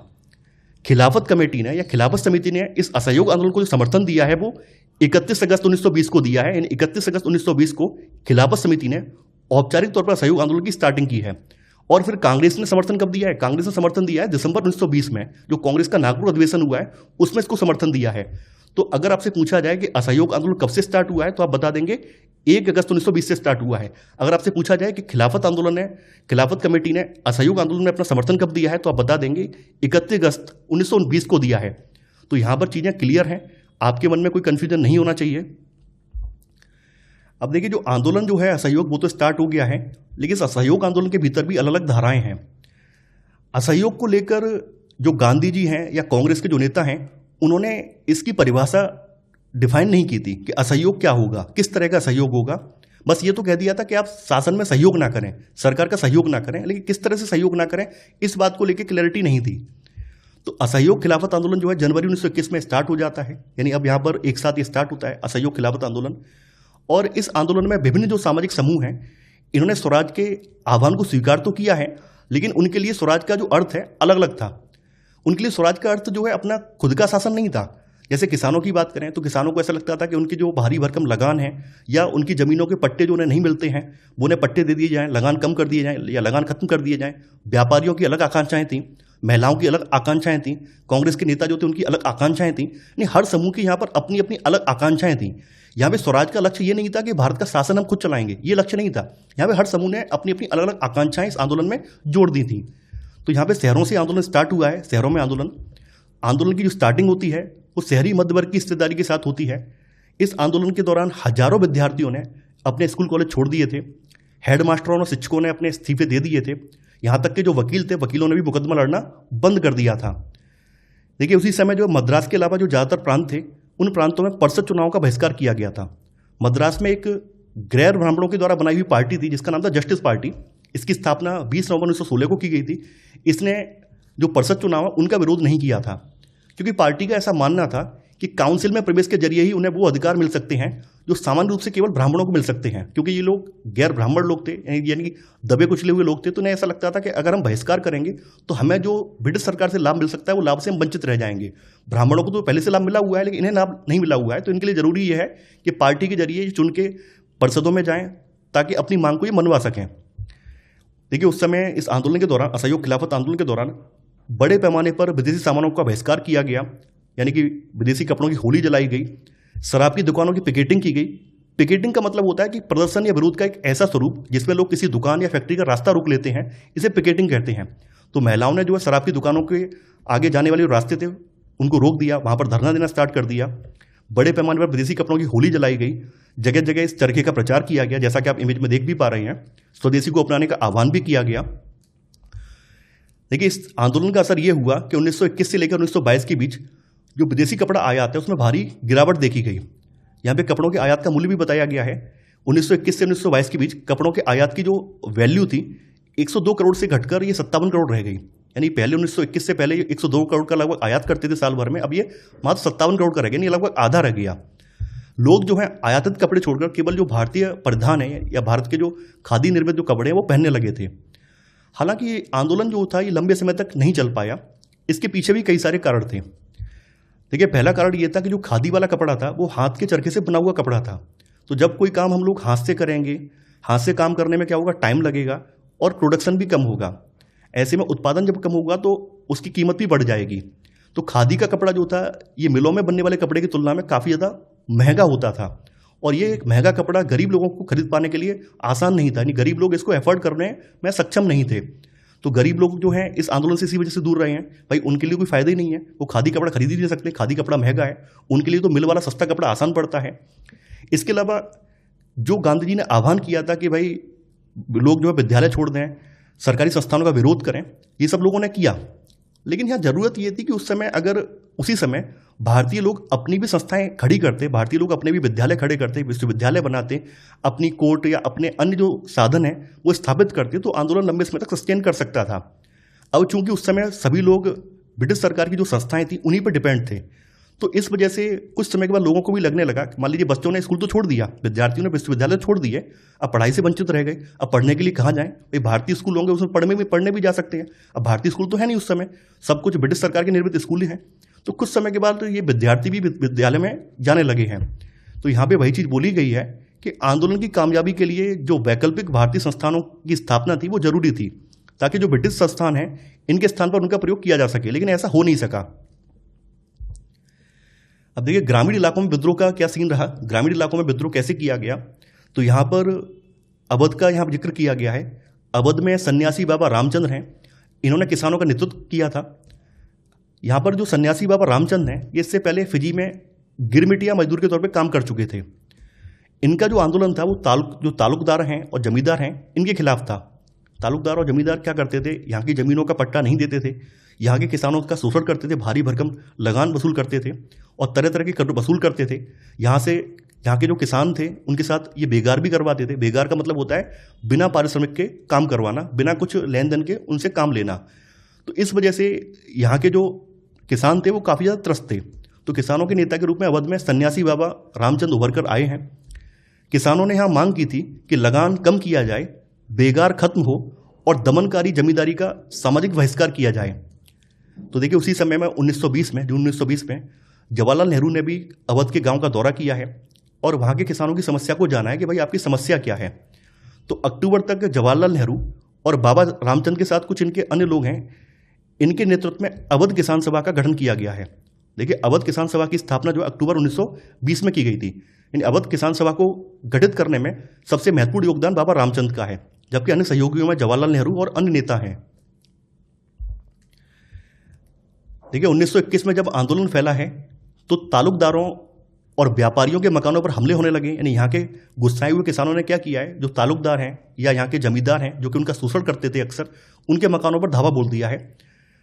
खिलाफत कमेटी ने या खिलाफत समिति ने इस असहयोग आंदोलन को जो समर्थन दिया है वो 31 अगस्त 1920 को दिया है। यानी 31 अगस्त 1920 को खिलाफत समिति ने औपचारिक तौर पर असहयोग आंदोलन की स्टार्टिंग की है। और फिर कांग्रेस ने समर्थन कब दिया है? कांग्रेस ने समर्थन दिया है दिसंबर 1920 में, जो कांग्रेस का नागपुर अधिवेशन हुआ है उसमें इसको समर्थन दिया है। तो अगर आपसे पूछा जाए कि असहयोग आंदोलन कब से स्टार्ट हुआ है तो आप बता देंगे 1 अगस्त 1920 से स्टार्ट हुआ है। अगर आपसे पूछा जाए कि खिलाफत कमेटी ने असहयोग आंदोलन में अपना समर्थन कब दिया है तो आप बता देंगे 31 अगस्त 1920 को दिया है। तो यहां पर चीजें क्लियर हैं, आपके मन में कोई कंफ्यूजन नहीं होना चाहिए। अब देखिए, जो आंदोलन जो है असहयोग वो तो स्टार्ट हो गया है, लेकिन इस असहयोग आंदोलन के भीतर भी अलग अलग धाराएं हैं। असहयोग को लेकर जो गांधी जी हैं या कांग्रेस के जो नेता हैं उन्होंने इसकी परिभाषा डिफाइन नहीं की थी कि असहयोग क्या होगा, किस तरह का सहयोग होगा। बस ये तो कह दिया था कि आप शासन में सहयोग ना करें, सरकार का सहयोग ना करें, लेकिन किस तरह से सहयोग ना करें इस बात को लेकर क्लैरिटी नहीं थी। तो असहयोग खिलाफत आंदोलन जो है जनवरी 1921 में स्टार्ट हो जाता है। यानी अब यहाँ पर एक साथ ये स्टार्ट होता है असहयोग खिलाफत आंदोलन। और इस आंदोलन में विभिन्न जो सामाजिक समूह हैं इन्होंने स्वराज के आह्वान को स्वीकार तो किया है, लेकिन उनके लिए स्वराज का जो अर्थ है अलग अलग था। उनके लिए स्वराज का अर्थ जो है अपना खुद का शासन नहीं था। जैसे किसानों की बात करें तो किसानों को ऐसा लगता था कि उनकी जो भारी भरकम लगान है या उनकी जमीनों के पट्टे जो उन्हें नहीं मिलते हैं वो उन्हें पट्टे दे दिए जाएं, लगान कम कर दिए जाएं या लगान खत्म कर दिए जाएं। व्यापारियों की अलग आकांक्षाएं थीं, महिलाओं की अलग आकांक्षाएं थीं, कांग्रेस के नेता जो थे उनकी अलग आकांक्षाएं थीं। यानी हर समूह की यहाँ पर अपनी अपनी अलग आकांक्षाएं थीं। यहाँ पे स्वराज का लक्ष्य ये नहीं था कि भारत का शासन हम खुद चलाएंगे, ये लक्ष्य नहीं था। यहाँ पे हर समूह ने अपनी अपनी अलग अलग आकांक्षाएं इस आंदोलन में जोड़ दी थी। तो यहाँ पे शहरों से आंदोलन स्टार्ट हुआ है। शहरों में आंदोलन की जो स्टार्टिंग होती है वो शहरी मध्य वर्ग की हिस्सेदारी के साथ होती है। इस आंदोलन के दौरान हजारों विद्यार्थियों ने अपने स्कूल कॉलेज छोड़ दिए थे, हेडमास्टरों और शिक्षकों ने अपने इस्तीफे दे दिए थे, यहाँ तक कि जो वकील थे वकीलों ने भी मुकदमा लड़ना बंद कर दिया था। देखिए, उसी समय जो मद्रास के अलावा जो ज़्यादातर प्रांत थे उन प्रांतों में परिषद चुनाव का बहिष्कार किया गया था। मद्रास में एक गैर ब्राह्मणों के द्वारा बनाई हुई पार्टी थी जिसका नाम था जस्टिस पार्टी। इसकी स्थापना 20 नवंबर 1916 को की गई थी। इसने जो परिषद चुनाव है उनका विरोध नहीं किया था, क्योंकि पार्टी का ऐसा मानना था कि काउंसिल में प्रवेश के जरिए ही उन्हें वो अधिकार मिल सकते हैं जो सामान्य रूप से केवल ब्राह्मणों को मिल सकते हैं। क्योंकि ये लोग गैर ब्राह्मण लोग थे, यानी कि दबे कुचले हुए लोग थे। तो उन्हें ऐसा लगता था कि अगर हम बहिष्कार करेंगे तो हमें जो ब्रिटिश सरकार से लाभ मिल सकता है वो लाभ से हम वंचित रह जाएंगे। ब्राह्मणों को तो पहले से लाभ मिला हुआ है लेकिन इन्हें लाभ नहीं मिला हुआ है। तो इनके लिए जरूरी ये है कि पार्टी के जरिए चुन के परिषदों में जाएं ताकि अपनी मांग को ये मनवा सकें। देखिए, उस समय इस आंदोलन के दौरान, असहयोग खिलाफत आंदोलन के दौरान बड़े पैमाने पर विदेशी सामानों का बहिष्कार किया गया। यानी कि विदेशी कपड़ों की होली जलाई गई, शराब की दुकानों की पिकेटिंग की गई। पिकेटिंग का मतलब होता है कि प्रदर्शन या विरोध का एक ऐसा स्वरूप जिसमें लोग किसी दुकान या फैक्ट्री का रास्ता रोक लेते हैं, इसे पिकेटिंग कहते हैं। तो महिलाओं ने जो है शराब की दुकानों के आगे जाने वाले रास्ते थे उनको रोक दिया, वहां पर धरना देना स्टार्ट कर दिया। बड़े पैमाने पर विदेशी कपड़ों की होली जलाई गई, जगह जगह इस चरखे का प्रचार किया गया, जैसा कि आप इमेज में देख भी पा रहे हैं। स्वदेशी को अपनाने का आह्वान भी किया गया। देखिए, इस आंदोलन का असर यह हुआ कि 1921 से लेकर 1922 के बीच जो विदेशी कपड़ा आयात है उसमें भारी गिरावट देखी गई। यहाँ पे कपड़ों के आयात का मूल्य भी बताया गया है। 1921 से 1922 के बीच कपड़ों के आयात की जो वैल्यू थी 102 करोड़ से घटकर ये 57 करोड़ रह गई। यानी पहले 1921 से पहले 102 करोड़ का लगभग आयात करते थे साल भर में, अब ये मात्र 57 करोड़ का रह गया, यानी लगभग आधा रह गया। लोग जो है आयातित कपड़े छोड़कर केवल जो भारतीय परिधान है या भारत के जो खादी निर्मित जो कपड़े हैं वो पहनने लगे थे। हालांकि ये आंदोलन जो था ये लंबे समय तक नहीं चल पाया। इसके पीछे भी कई सारे कारण थे। देखिए, पहला कारण ये था कि जो खादी वाला कपड़ा था वो हाथ के चरखे से बना हुआ कपड़ा था। तो जब कोई काम हम लोग हाथ से करेंगे, हाथ से काम करने में क्या होगा, टाइम लगेगा और प्रोडक्शन भी कम होगा। ऐसे में उत्पादन जब कम होगा तो उसकी कीमत भी बढ़ जाएगी। तो खादी का कपड़ा जो था ये मिलों में बनने वाले कपड़े की तुलना में काफ़ी ज़्यादा महंगा होता था, और ये एक महंगा कपड़ा गरीब लोगों को खरीद पाने के लिए आसान नहीं था। यानी गरीब लोग इसको एफर्ड करने में सक्षम नहीं थे। तो गरीब लोग जो हैं इस आंदोलन से इसी वजह से दूर रहे हैं। भाई, उनके लिए कोई फायदा ही नहीं है, वो खादी कपड़ा खरीद ही नहीं सकते, खादी कपड़ा महंगा है। उनके लिए तो मिल वाला सस्ता कपड़ा आसान पड़ता है। इसके अलावा जो गांधी जी ने आह्वान किया था कि भाई लोग जो है विद्यालय छोड़ दें, सरकारी संस्थानों का विरोध करें, ये सब लोगों ने किया। लेकिन यहाँ जरूरत ये थी कि उस समय अगर उसी समय भारतीय लोग अपनी भी संस्थाएं खड़ी करते, भारतीय लोग अपने भी विद्यालय खड़े करते, विश्वविद्यालय बनाते, अपनी कोर्ट या अपने अन्य जो साधन है वो स्थापित करते, तो आंदोलन लंबे समय तक सस्टेन कर सकता था। अब चूंकि उस समय सभी लोग ब्रिटिश सरकार की जो संस्थाएं थी उन्हीं पर डिपेंड थे, तो इस वजह से कुछ समय के बाद लोगों को भी लगने लगा, मान लीजिए बच्चों ने स्कूल तो छोड़ दिया, विद्यार्थियों ने विश्वविद्यालय छोड़ दिए, अब पढ़ाई से वंचित रह गए, अब पढ़ने के लिए कहाँ जाएं? भाई भारतीय स्कूल होंगे, उसमें पढ़ने भी जा सकते हैं। अब भारतीय स्कूल तो है नहीं उस समय, सब कुछ ब्रिटिश सरकार के निर्मित स्कूल ही हैं। तो कुछ समय के बाद तो ये विद्यार्थी भी विद्यालय में जाने लगे हैं। तो यहाँ पे वही चीज़ बोली गई है कि आंदोलन की कामयाबी के लिए जो वैकल्पिक भारतीय संस्थानों की स्थापना थी वो जरूरी थी, ताकि जो ब्रिटिश संस्थान हैं इनके स्थान पर उनका प्रयोग किया जा सके, लेकिन ऐसा हो नहीं सका। अब देखिए ग्रामीण इलाकों में विद्रोह का क्या सीन रहा, ग्रामीण इलाकों में विद्रोह कैसे किया गया। तो यहाँ पर अवध का यहाँ जिक्र किया गया है। अवध में सन्यासी बाबा रामचंद्र हैं, इन्होंने किसानों का नेतृत्व किया था। यहाँ पर जो सन्यासी बाबा रामचंद्र हैं ये इससे पहले फिजी में गिरमिटिया मजदूर के तौर पे काम कर चुके थे। इनका जो आंदोलन था वो जो तालुकदार हैं और जमींदार हैं इनके खिलाफ था। तालुकदार और जमींदार क्या करते थे, यहाँ की ज़मीनों का पट्टा नहीं देते थे, यहाँ के किसानों का शोषण करते थे, भारी भरकम लगान वसूल करते थे और तरह तरह के कर वसूल करते थे। यहाँ के जो किसान थे उनके साथ ये बेगार भी करवाते थे। बेगार का मतलब होता है बिना पारिश्रमिक के काम करवाना, बिना कुछ लेन देन के उनसे काम लेना। तो इस वजह से यहाँ के जो किसान थे वो काफ़ी ज़्यादा त्रस्त थे। तो किसानों के नेता के रूप में अवध में सन्यासी बाबा रामचंद्र उभर कर आए हैं। किसानों ने यहाँ मांग की थी कि लगान कम किया जाए, बेगार खत्म हो और दमनकारी जमींदारी का सामाजिक बहिष्कार किया जाए। तो देखिए उसी समय में 1920 में जून 1920 में जवाहरलाल नेहरू ने भी अवध के गांव का दौरा किया है और वहाँ के किसानों की समस्या को जाना है कि भाई आपकी समस्या क्या है। तो अक्टूबर तक जवाहरलाल नेहरू और बाबा रामचंद्र के साथ कुछ इनके अन्य लोग हैं, इनके नेतृत्व में अवध किसान सभा का गठन किया गया है। देखिए अवध किसान सभा की स्थापना जो अक्टूबर 1920 में की गई थी। इन अवध किसान सभा को गठित करने में सबसे महत्वपूर्ण योगदान बाबा रामचंद्र का है, जबकि अन्य सहयोगियों में जवाहरलाल नेहरू और अन्य नेता हैं। देखिए 1921 में जब आंदोलन फैला है तो तालुकदारों और व्यापारियों के मकानों पर हमले होने लगे। यानी यहाँ के गुस्साए हुए किसानों ने क्या किया है, जो तालुकदार हैं या यहाँ के जमींदार हैं जो कि उनका शोषण करते थे अक्सर, उनके मकानों पर धावा बोल दिया है।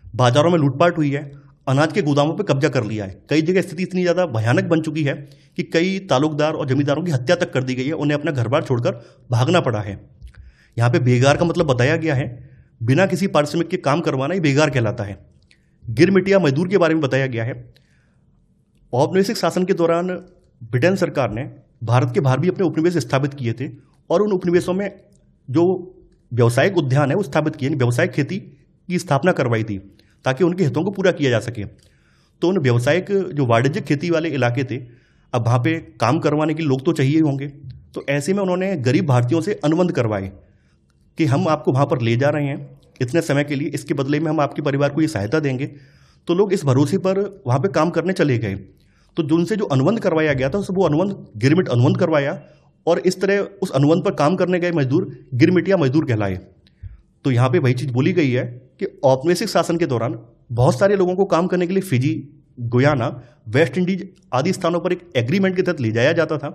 बाजारों में लूटपाट हुई है, अनाज के गोदामों पर कब्जा कर लिया है। कई जगह स्थिति इतनी ज़्यादा भयानक बन चुकी है कि कई तालुकदार और जमींदारों की हत्या तक कर दी गई है, उन्हें अपना घर बार छोड़कर भागना पड़ा है। यहाँ पे बेगार का मतलब बताया गया है, बिना किसी पारिश्रमिक के काम करवाना ही बेगार कहलाता है। गिरमिटिया मजदूर के बारे में बताया गया है। औपनिवेशिक शासन के दौरान ब्रिटेन सरकार ने भारत के बाहर भी अपने उपनिवेश स्थापित किए थे और उन उपनिवेशों में जो व्यावसायिक उद्यान है वो स्थापित किए, व्यावसायिक खेती की स्थापना करवाई थी ताकि उनके हितों को पूरा किया जा सके। तो उन व्यावसायिक जो वाणिज्यिक खेती वाले इलाके थे, अब वहाँ पे काम करवाने के लोग तो चाहिए ही होंगे। तो ऐसे में उन्होंने गरीब भारतीयों से अनुबंध करवाए कि हम आपको वहाँ पर ले जा रहे हैं इतने समय के लिए, इसके बदले में हम आपके परिवार को ये सहायता देंगे। तो लोग इस भरोसे पर वहाँ पे काम करने चले गए। तो जो उनसे जो अनुबंध करवाया गया था वो अनुबंध गिरमिट अनुबंध करवाया और इस तरह उस अनुबंध पर काम करने गए मजदूर गिरमिटिया मजदूर कहलाए। तो यहाँ पे वही चीज़ बोली गई है कि औपनिवेशिक शासन के दौरान बहुत सारे लोगों को काम करने के लिए फिजी, गुयाना, वेस्ट इंडीज आदि स्थानों पर एक एग्रीमेंट के तहत ले जाया जाता था।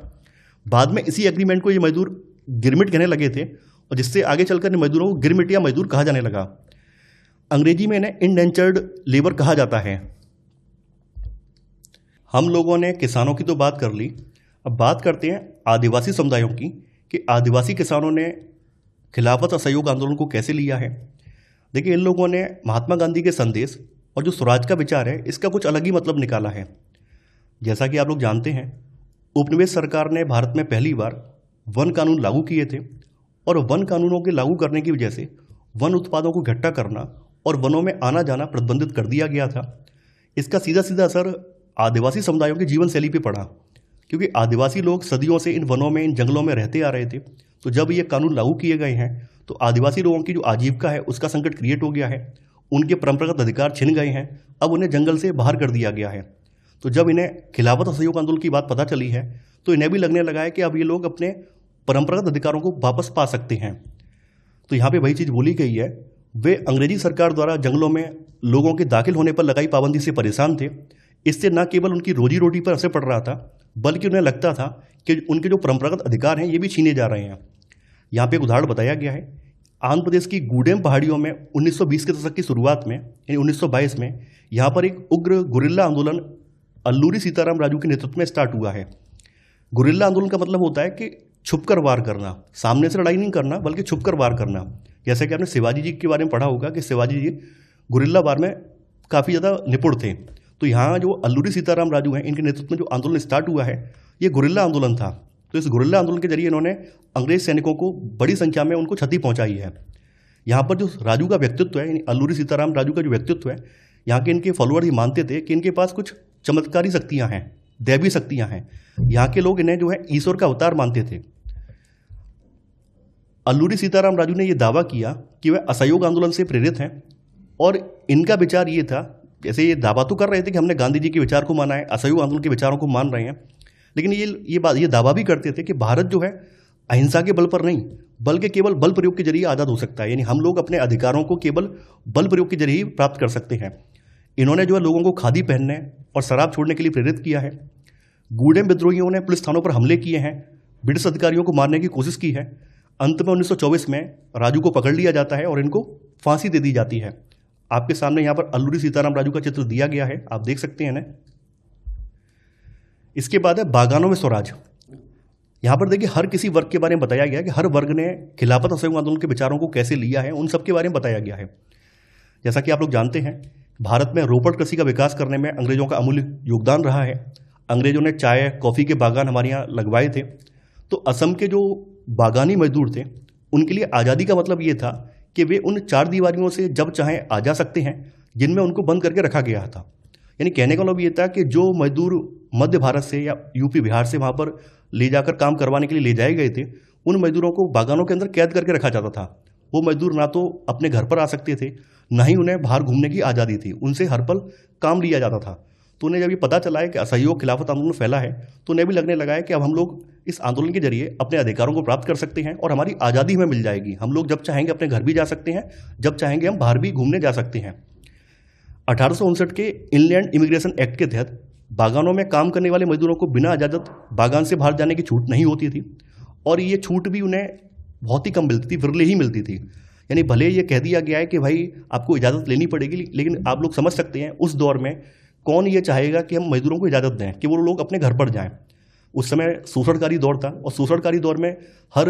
बाद में इसी एग्रीमेंट को ये मजदूर गिरमिट कहने लगे थे और जिससे आगे चलकर मजदूरों को गिरमिटिया मजदूर कहा जाने लगा। अंग्रेजी में इन्हें इंडेंचर्ड लेबर कहा जाता है। हम लोगों ने किसानों की तो बात कर ली, अब बात करते हैं आदिवासी समुदायों की कि आदिवासी किसानों ने खिलाफत असहयोग आंदोलन को कैसे लिया है। देखिए इन लोगों ने महात्मा गांधी के संदेश और जो स्वराज का विचार है इसका कुछ अलग ही मतलब निकाला है। जैसा कि आप लोग जानते हैं, उपनिवेश सरकार ने भारत में पहली बार वन कानून लागू किए थे और वन कानूनों के लागू करने की वजह से वन उत्पादों को इकट्ठा करना और वनों में आना जाना प्रतिबंधित कर दिया गया था। इसका सीधा सीधा असर आदिवासी समुदायों की जीवन शैली पर पड़ा, क्योंकि आदिवासी लोग सदियों से इन वनों में, इन जंगलों में रहते आ रहे थे। तो जब ये कानून लागू किए गए हैं तो आदिवासी लोगों की जो आजीविका है उसका संकट क्रिएट हो गया है, उनके परंपरागत अधिकार छिन गए हैं, अब उन्हें जंगल से बाहर कर दिया गया है। तो जब इन्हें खिलाफत असहयोग आंदोलन की बात पता चली है तो इन्हें भी लगने लगा है कि अब ये लोग अपने परंपरागत अधिकारों को वापस पा सकते हैं। तो यहाँ पे वही चीज़ बोली गई है, वे अंग्रेजी सरकार द्वारा जंगलों में लोगों के दाखिल होने पर लगाई पाबंदी से परेशान थे। इससे न केवल उनकी रोजी रोटी पर असर पड़ रहा था बल्कि उन्हें लगता था कि उनके जो परंपरागत अधिकार हैं ये भी छीने जा रहे हैं। यहाँ पे एक उदाहरण बताया गया है। आंध्र प्रदेश की गूडेम पहाड़ियों में 1920 के दशक की शुरुआत में यानी 1922 में यहाँ पर एक उग्र गुरिल्ला आंदोलन अल्लूरी सीताराम राजू के नेतृत्व में स्टार्ट हुआ है। गुरिल्ला आंदोलन का मतलब होता है कि छुपकर वार करना, सामने से लड़ाई नहीं करना बल्कि छुपकर वार करना। जैसे कि आपने शिवाजी जी के बारे में पढ़ा होगा कि शिवाजी जी गुरिल्ला वार में काफ़ी ज़्यादा निपुण थे। तो यहाँ जो अल्लूरी सीताराम राजू हैं, इनके नेतृत्व में जो आंदोलन स्टार्ट हुआ है, ये गुरिल्ला आंदोलन था। तो इस गुरिल्ला आंदोलन के जरिए इन्होंने अंग्रेज सैनिकों को बड़ी संख्या में उनको क्षति पहुंचाई है। यहाँ पर जो राजू का व्यक्तित्व है, यानी अल्लूरी सीताराम राजू का जो व्यक्तित्व है, यहाँ के इनके फॉलोअर ये मानते थे कि इनके पास कुछ चमत्कारी शक्तियाँ हैं, दैवी शक्तियाँ हैं। यहाँ के लोग इन्हें जो है ईश्वर का अवतार मानते थे। अल्लूरी सीताराम राजू ने यह दावा किया कि वह असहयोग आंदोलन से प्रेरित हैं और इनका विचार ये था, जैसे ये दावा तो कर रहे थे कि हमने गांधी जी के विचार को माना है, असहयोग आंदोलन के विचारों को मान रहे हैं, लेकिन ये दावा भी करते थे कि भारत जो है अहिंसा के बल पर नहीं बल्कि केवल बल प्रयोग के जरिए आज़ाद हो सकता है। यानी हम लोग अपने अधिकारों को केवल बल प्रयोग के जरिए ही प्राप्त कर सकते हैं। इन्होंने जो है लोगों को खादी पहनने और शराब छोड़ने के लिए प्रेरित किया है। गूढ़े विद्रोहियों ने पुलिस थानों पर हमले किए हैं, ब्रिटिश अधिकारियों को मारने की कोशिश की है। अंत में 1924 में राजू को पकड़ लिया जाता है और इनको फांसी दे दी जाती है। आपके सामने यहाँ पर अल्लूरी सीताराम राजू का चित्र दिया गया है, आप देख सकते हैं ना। इसके बाद है बागानों में स्वराज। यहाँ पर देखिए हर किसी वर्ग के बारे में बताया गया है कि हर वर्ग ने खिलाफत असहयोग आंदोलन के विचारों को कैसे लिया है, उन सब के बारे में बताया गया है। जैसा कि आप लोग जानते हैं, भारत में रोपड़ कृषि का विकास करने में अंग्रेजों का अमूल्य योगदान रहा है। अंग्रेजों ने चाय कॉफ़ी के बागान हमारे यहाँ लगवाए थे। तो असम के जो बागानी मजदूर थे, उनके लिए आज़ादी का मतलब ये था कि वे उन चार दीवारियों से जब चाहें आ जा सकते हैं जिनमें उनको बंद करके रखा गया था। यानी कहने का मतलब ये था कि जो मजदूर मध्य भारत से या यूपी बिहार से वहाँ पर ले जाकर काम करवाने के लिए ले जाए गए थे, उन मजदूरों को बागानों के अंदर कैद करके रखा जाता था। वो मजदूर ना तो अपने घर पर आ सकते थे, ना ही उन्हें बाहर घूमने की आज़ादी थी, उनसे हर पल काम लिया जाता था। तो उन्हें जब ये पता चला है कि असहयोग खिलाफत आंदोलन फैला है, तो उन्हें भी लगने लगा है कि अब हम लोग इस आंदोलन के जरिए अपने अधिकारों को प्राप्त कर सकते हैं और हमारी आज़ादी हमें मिल जाएगी। हम लोग जब चाहेंगे अपने घर भी जा सकते हैं, जब चाहेंगे हम बाहर भी घूमने जा सकते हैं। 1859 के इनलैंड इमिग्रेशन एक्ट के तहत बागानों में काम करने वाले मजदूरों को बिना इजाज़त बागान से बाहर जाने की छूट नहीं होती थी, और ये छूट भी उन्हें बहुत ही कम मिलती थी, विरले ही मिलती थी। यानी भले ये कह दिया गया है कि भाई आपको इजाज़त लेनी पड़ेगी, लेकिन आप लोग समझ सकते हैं उस दौर में कौन ये चाहेगा कि हम मजदूरों को इजाज़त दें कि वो लोग अपने घर पर जाएं। उस समय शोषणकारी दौर था, और शोषणकारी दौर में हर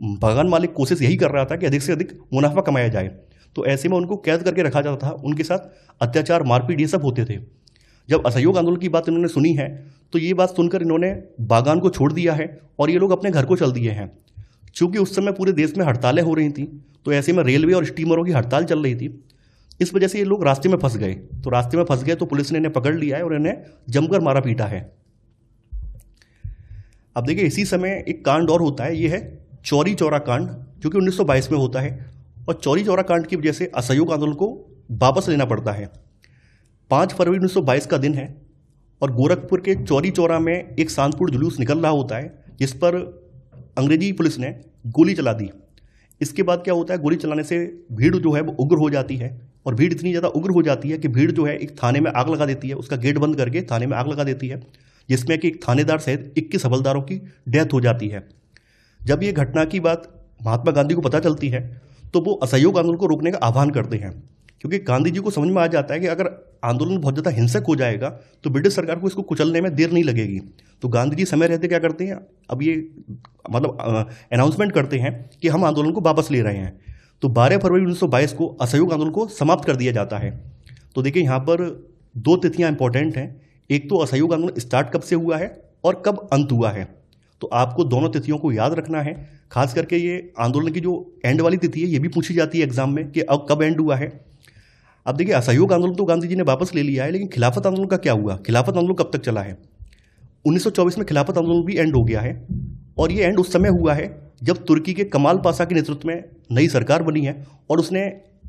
बागान मालिक कोशिश यही कर रहा था कि अधिक से अधिक मुनाफा कमाया जाए। तो ऐसे में उनको कैद करके रखा जाता था, उनके साथ अत्याचार मारपीट ये सब होते थे। जब असहयोग आंदोलन की बात इन्होंने सुनी है, तो ये बात सुनकर इन्होंने बागान को छोड़ दिया है और ये लोग अपने घर को चल दिए हैं। चूँकि उस समय पूरे देश में हड़तालें हो रही थी, तो ऐसे में रेलवे और स्टीमरों की हड़ताल चल रही थी। इस वजह से ये लोग रास्ते में फंस गए। तो रास्ते में फंस गए तो पुलिस ने इन्हें पकड़ लिया है और इन्हें जमकर मारा पीटा है। अब देखिए इसी समय एक कांड और होता है, ये है चौरी चौरा कांड, जो कि 1922 में होता है। और चौरी चौरा कांड की वजह से असहयोग आंदोलन को वापस लेना पड़ता है। 5 फरवरी 1922 का दिन है और गोरखपुर के चौरी चौरा में एक शांतिपूर्ण जुलूस निकल रहा होता है, जिस पर अंग्रेजी पुलिस ने गोली चला दी। इसके बाद क्या होता है, गोली चलाने से भीड़ जो है वो उग्र हो जाती है, और भीड़ इतनी ज़्यादा उग्र हो जाती है कि भीड़ जो है एक थाने में आग लगा देती है, उसका गेट बंद करके थाने में आग लगा देती है, जिसमें कि एक थानेदार सहित 21 हवलदारों की डेथ हो जाती है। जब ये घटना की बात महात्मा गांधी को पता चलती है, तो वो असहयोग आंदोलन को रोकने का आह्वान करते हैं, क्योंकि गांधी जी को समझ में आ जाता है कि अगर आंदोलन बहुत ज़्यादा हिंसक हो जाएगा तो ब्रिटिश सरकार को इसको कुचलने में देर नहीं लगेगी। तो गांधी जी समय रहते क्या करते हैं, अब ये मतलब अनाउंसमेंट करते हैं कि हम आंदोलन को वापस ले रहे हैं। तो 12 फरवरी 1922 को असहयोग आंदोलन को समाप्त कर दिया जाता है। तो देखिए यहाँ पर 2 तिथियाँ इंपॉर्टेंट हैं। एक तो असहयोग आंदोलन स्टार्ट कब से हुआ है और कब अंत हुआ है, तो आपको दोनों तिथियों को याद रखना है। खास करके ये आंदोलन की जो एंड वाली तिथि है, ये भी पूछी जाती है एग्जाम में कि अब कब एंड हुआ है। अब देखिए असहयोग आंदोलन तो गांधी जी ने वापस ले लिया है, लेकिन खिलाफत आंदोलन का क्या हुआ, खिलाफत आंदोलन कब तक चला है। 1924 में खिलाफत आंदोलन भी एंड हो गया है, और ये एंड उस समय हुआ है जब तुर्की के कमाल पाशा के नेतृत्व में नई सरकार बनी है और उसने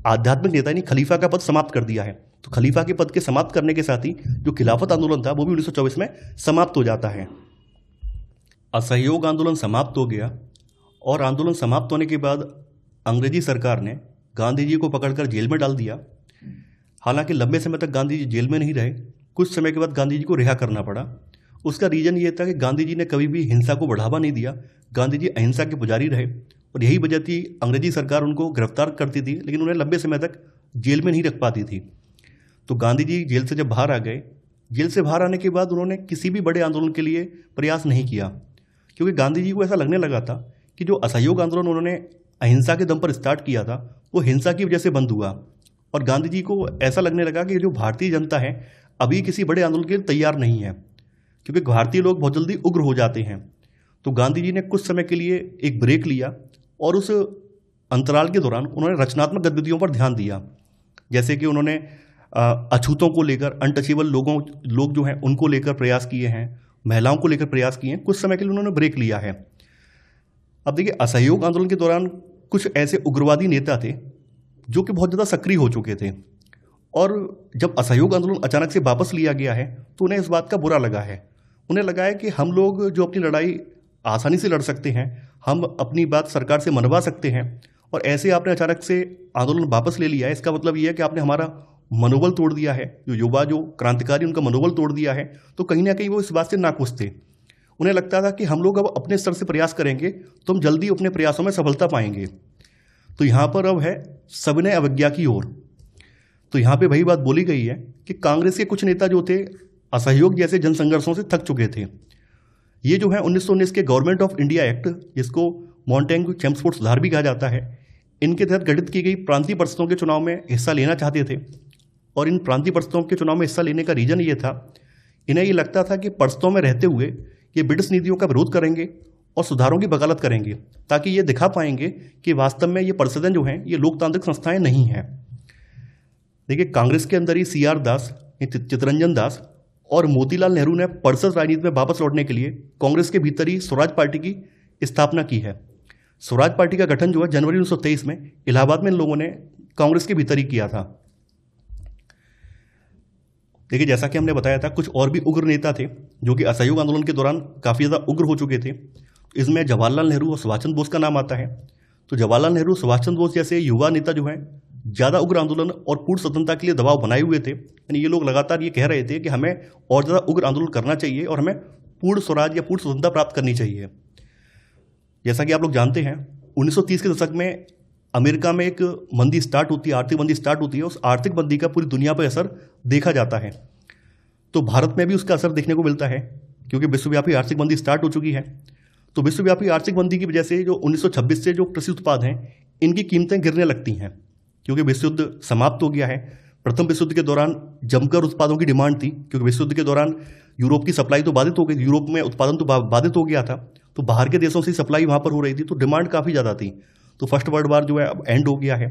आध्यात्मिक नेता यानी खलीफा का पद समाप्त कर दिया है। तो खलीफा के पद के समाप्त करने के साथ ही जो खिलाफत आंदोलन था वो भी 1924 में समाप्त हो जाता है। असहयोग आंदोलन समाप्त हो गया, और आंदोलन समाप्त होने के बाद अंग्रेजी सरकार ने गांधी जी को पकड़कर जेल में डाल दिया। हालांकि लंबे समय तक गांधी जी जेल में नहीं रहे, कुछ समय के बाद गांधी जी को रिहा करना पड़ा। उसका रीज़न ये था कि गांधी जी ने कभी भी हिंसा को बढ़ावा नहीं दिया, गांधी जी अहिंसा के पुजारी रहे, और यही वजह थी अंग्रेजी सरकार उनको गिरफ्तार करती थी, लेकिन उन्हें लंबे समय तक जेल में नहीं रख पाती थी। तो गांधी जी जेल से जब बाहर आ गए, जेल से बाहर आने के बाद उन्होंने किसी भी बड़े आंदोलन के लिए प्रयास नहीं किया, क्योंकि गांधी जी को ऐसा लगने लगा था कि जो असहयोग आंदोलन उन्होंने अहिंसा के दम पर स्टार्ट किया था वो हिंसा की वजह से बंद हुआ, और गांधी जी को ऐसा लगने लगा कि जो भारतीय जनता है अभी किसी बड़े आंदोलन के लिए तैयार नहीं है, क्योंकि भारतीय लोग बहुत जल्दी उग्र हो जाते हैं। तो गांधी जी ने कुछ समय के लिए एक ब्रेक लिया और उस अंतराल के दौरान उन्होंने रचनात्मक गतिविधियों पर ध्यान दिया। जैसे कि उन्होंने अछूतों को लेकर, अनटचेबल लोग जो हैं उनको लेकर प्रयास किए हैं, महिलाओं को लेकर प्रयास किए हैं। कुछ समय के लिए उन्होंने ब्रेक लिया है। अब देखिए, असहयोग आंदोलन के दौरान कुछ ऐसे उग्रवादी नेता थे जो कि बहुत ज़्यादा सक्रिय हो चुके थे, और जब असहयोग आंदोलन अचानक से वापस लिया गया है तो उन्हें इस बात का बुरा लगा है। उन्हें लगा है कि हम लोग जो अपनी लड़ाई आसानी से लड़ सकते हैं, हम अपनी बात सरकार से मनवा सकते हैं, और ऐसे आपने अचानक से आंदोलन वापस ले लिया है, इसका मतलब ये है कि आपने हमारा मनोबल तोड़ दिया है। जो युवा, जो क्रांतिकारी, उनका मनोबल तोड़ दिया है। तो कहीं ना कहीं वो इस बात से नाखुश थे। उन्हें लगता था कि हम लोग अब अपने स्तर से प्रयास करेंगे तो हम जल्दी अपने प्रयासों में सफलता पाएंगे। तो यहाँ पर अब है सविनय अवज्ञा की ओर। तो यहाँ पे वही बात बोली गई है कि कांग्रेस के कुछ नेता जो थे, असहयोग जैसे जन संघर्षों से थक चुके थे। ये जो है 1919 के गवर्नमेंट ऑफ इंडिया एक्ट, जिसको मॉन्टेग्यू चेम्सफोर्ड सुधार भी कहा जाता है, इनके तहत गठित की गई प्रांतीय परिषदों के चुनाव में हिस्सा लेना चाहते थे। और इन प्रांतीय परिषदों के चुनाव में हिस्सा लेने का रीजन ये था, इन्हें ये लगता था कि परिषदों में रहते हुए ये ब्रिटिश नीतियों का विरोध करेंगे और सुधारों की वकालत करेंगे, ताकि ये दिखा पाएंगे कि वास्तव में ये परिषदें जो हैं ये लोकतांत्रिक संस्थाएं नहीं हैं। देखिए, कांग्रेस के अंदर ही CR दास, चित्तरंजन दास और मोतीलाल नेहरू ने परिषद राजनीति में वापस लौटने के लिए कांग्रेस के भीतर ही स्वराज पार्टी की स्थापना की है। स्वराज पार्टी का गठन जो है जनवरी 1923 में इलाहाबाद में इन लोगों ने कांग्रेस के भीतर ही किया था। देखिए, जैसा कि हमने बताया था, कुछ और भी उग्र नेता थे जो कि असहयोग आंदोलन के दौरान काफ़ी ज़्यादा उग्र हो चुके थे। इसमें जवाहरलाल नेहरू और सुभाष चंद्र बोस का नाम आता है। तो जवाहरलाल नेहरू, सुभाष चंद्र बोस जैसे युवा नेता जो हैं ज़्यादा उग्र आंदोलन और पूर्ण स्वतंत्रता के लिए दबाव बनाए हुए थे। यानी ये लोग लगातार ये कह रहे थे कि हमें और ज़्यादा उग्र आंदोलन करना चाहिए और हमें पूर्ण स्वराज या पूर्ण स्वतंत्रता प्राप्त करनी चाहिए। जैसा कि आप लोग जानते हैं, 1930 के दशक में अमेरिका में एक मंदी स्टार्ट होती है, आर्थिक मंदी स्टार्ट होती है। उस आर्थिक मंदी का पूरी दुनिया पर असर देखा जाता है। तो भारत में भी उसका असर देखने को मिलता है, क्योंकि विश्वव्यापी आर्थिक मंदी स्टार्ट हो चुकी है। तो विश्वव्यापी आर्थिक मंदी की वजह से जो 1926 से जो कृषि उत्पाद हैं, इनकी कीमतें गिरने लगती हैं, क्योंकि विश्व युद्ध समाप्त हो गया है। प्रथम विश्व युद्ध के दौरान जमकर उत्पादों की डिमांड थी, क्योंकि विश्व युद्ध के दौरान यूरोप की सप्लाई तो बाधित हो गई, यूरोप में उत्पादन तो बाधित हो गया था। तो बाहर के देशों से सप्लाई वहाँ पर हो रही थी, तो डिमांड काफ़ी ज़्यादा थी। तो फर्स्ट वर्ल्ड वार जो है अब एंड हो गया है।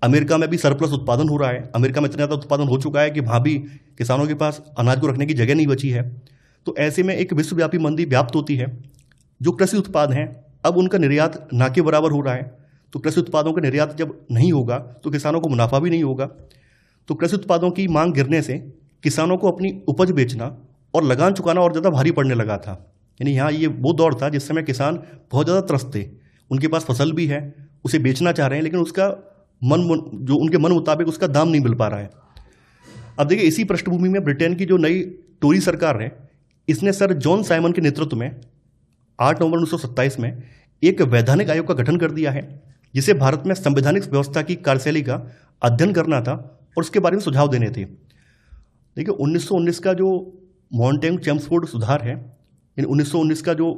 अमेरिका में भी सरप्लस उत्पादन हो रहा है। अमेरिका में इतना ज़्यादा उत्पादन हो चुका है कि वहाँ भी किसानों के पास अनाज को रखने की जगह नहीं बची है। तो ऐसे में एक विश्वव्यापी मंदी व्याप्त होती है। जो कृषि उत्पाद हैं, अब उनका निर्यात ना के बराबर हो रहा है। तो कृषि उत्पादों का निर्यात जब नहीं होगा तो किसानों को मुनाफा भी नहीं होगा। तो कृषि उत्पादों की मांग गिरने से किसानों को अपनी उपज बेचना और लगान चुकाना और ज़्यादा भारी पड़ने लगा था। यानी यहाँ ये वो दौर था जिस समय किसान बहुत ज़्यादा त्रस्त थे। उनके पास फसल भी है, उसे बेचना चाह रहे हैं, लेकिन उसका जो उनके मन मुताबिक उसका दाम नहीं मिल पा रहा है। अब देखिए, इसी पृष्ठभूमि में ब्रिटेन की जो नई टोरी सरकार है, इसने सर जॉन साइमन के नेतृत्व में 8 नवंबर 1927 में एक वैधानिक आयोग का गठन कर दिया है, जिसे भारत में संवैधानिक व्यवस्था की कार्यशैली का अध्ययन करना था और उसके बारे में सुझाव देने थे। देखिए, 1919 का जो मॉन्टेग्यू चेम्सफोर्ड सुधार है, इन 1919 का जो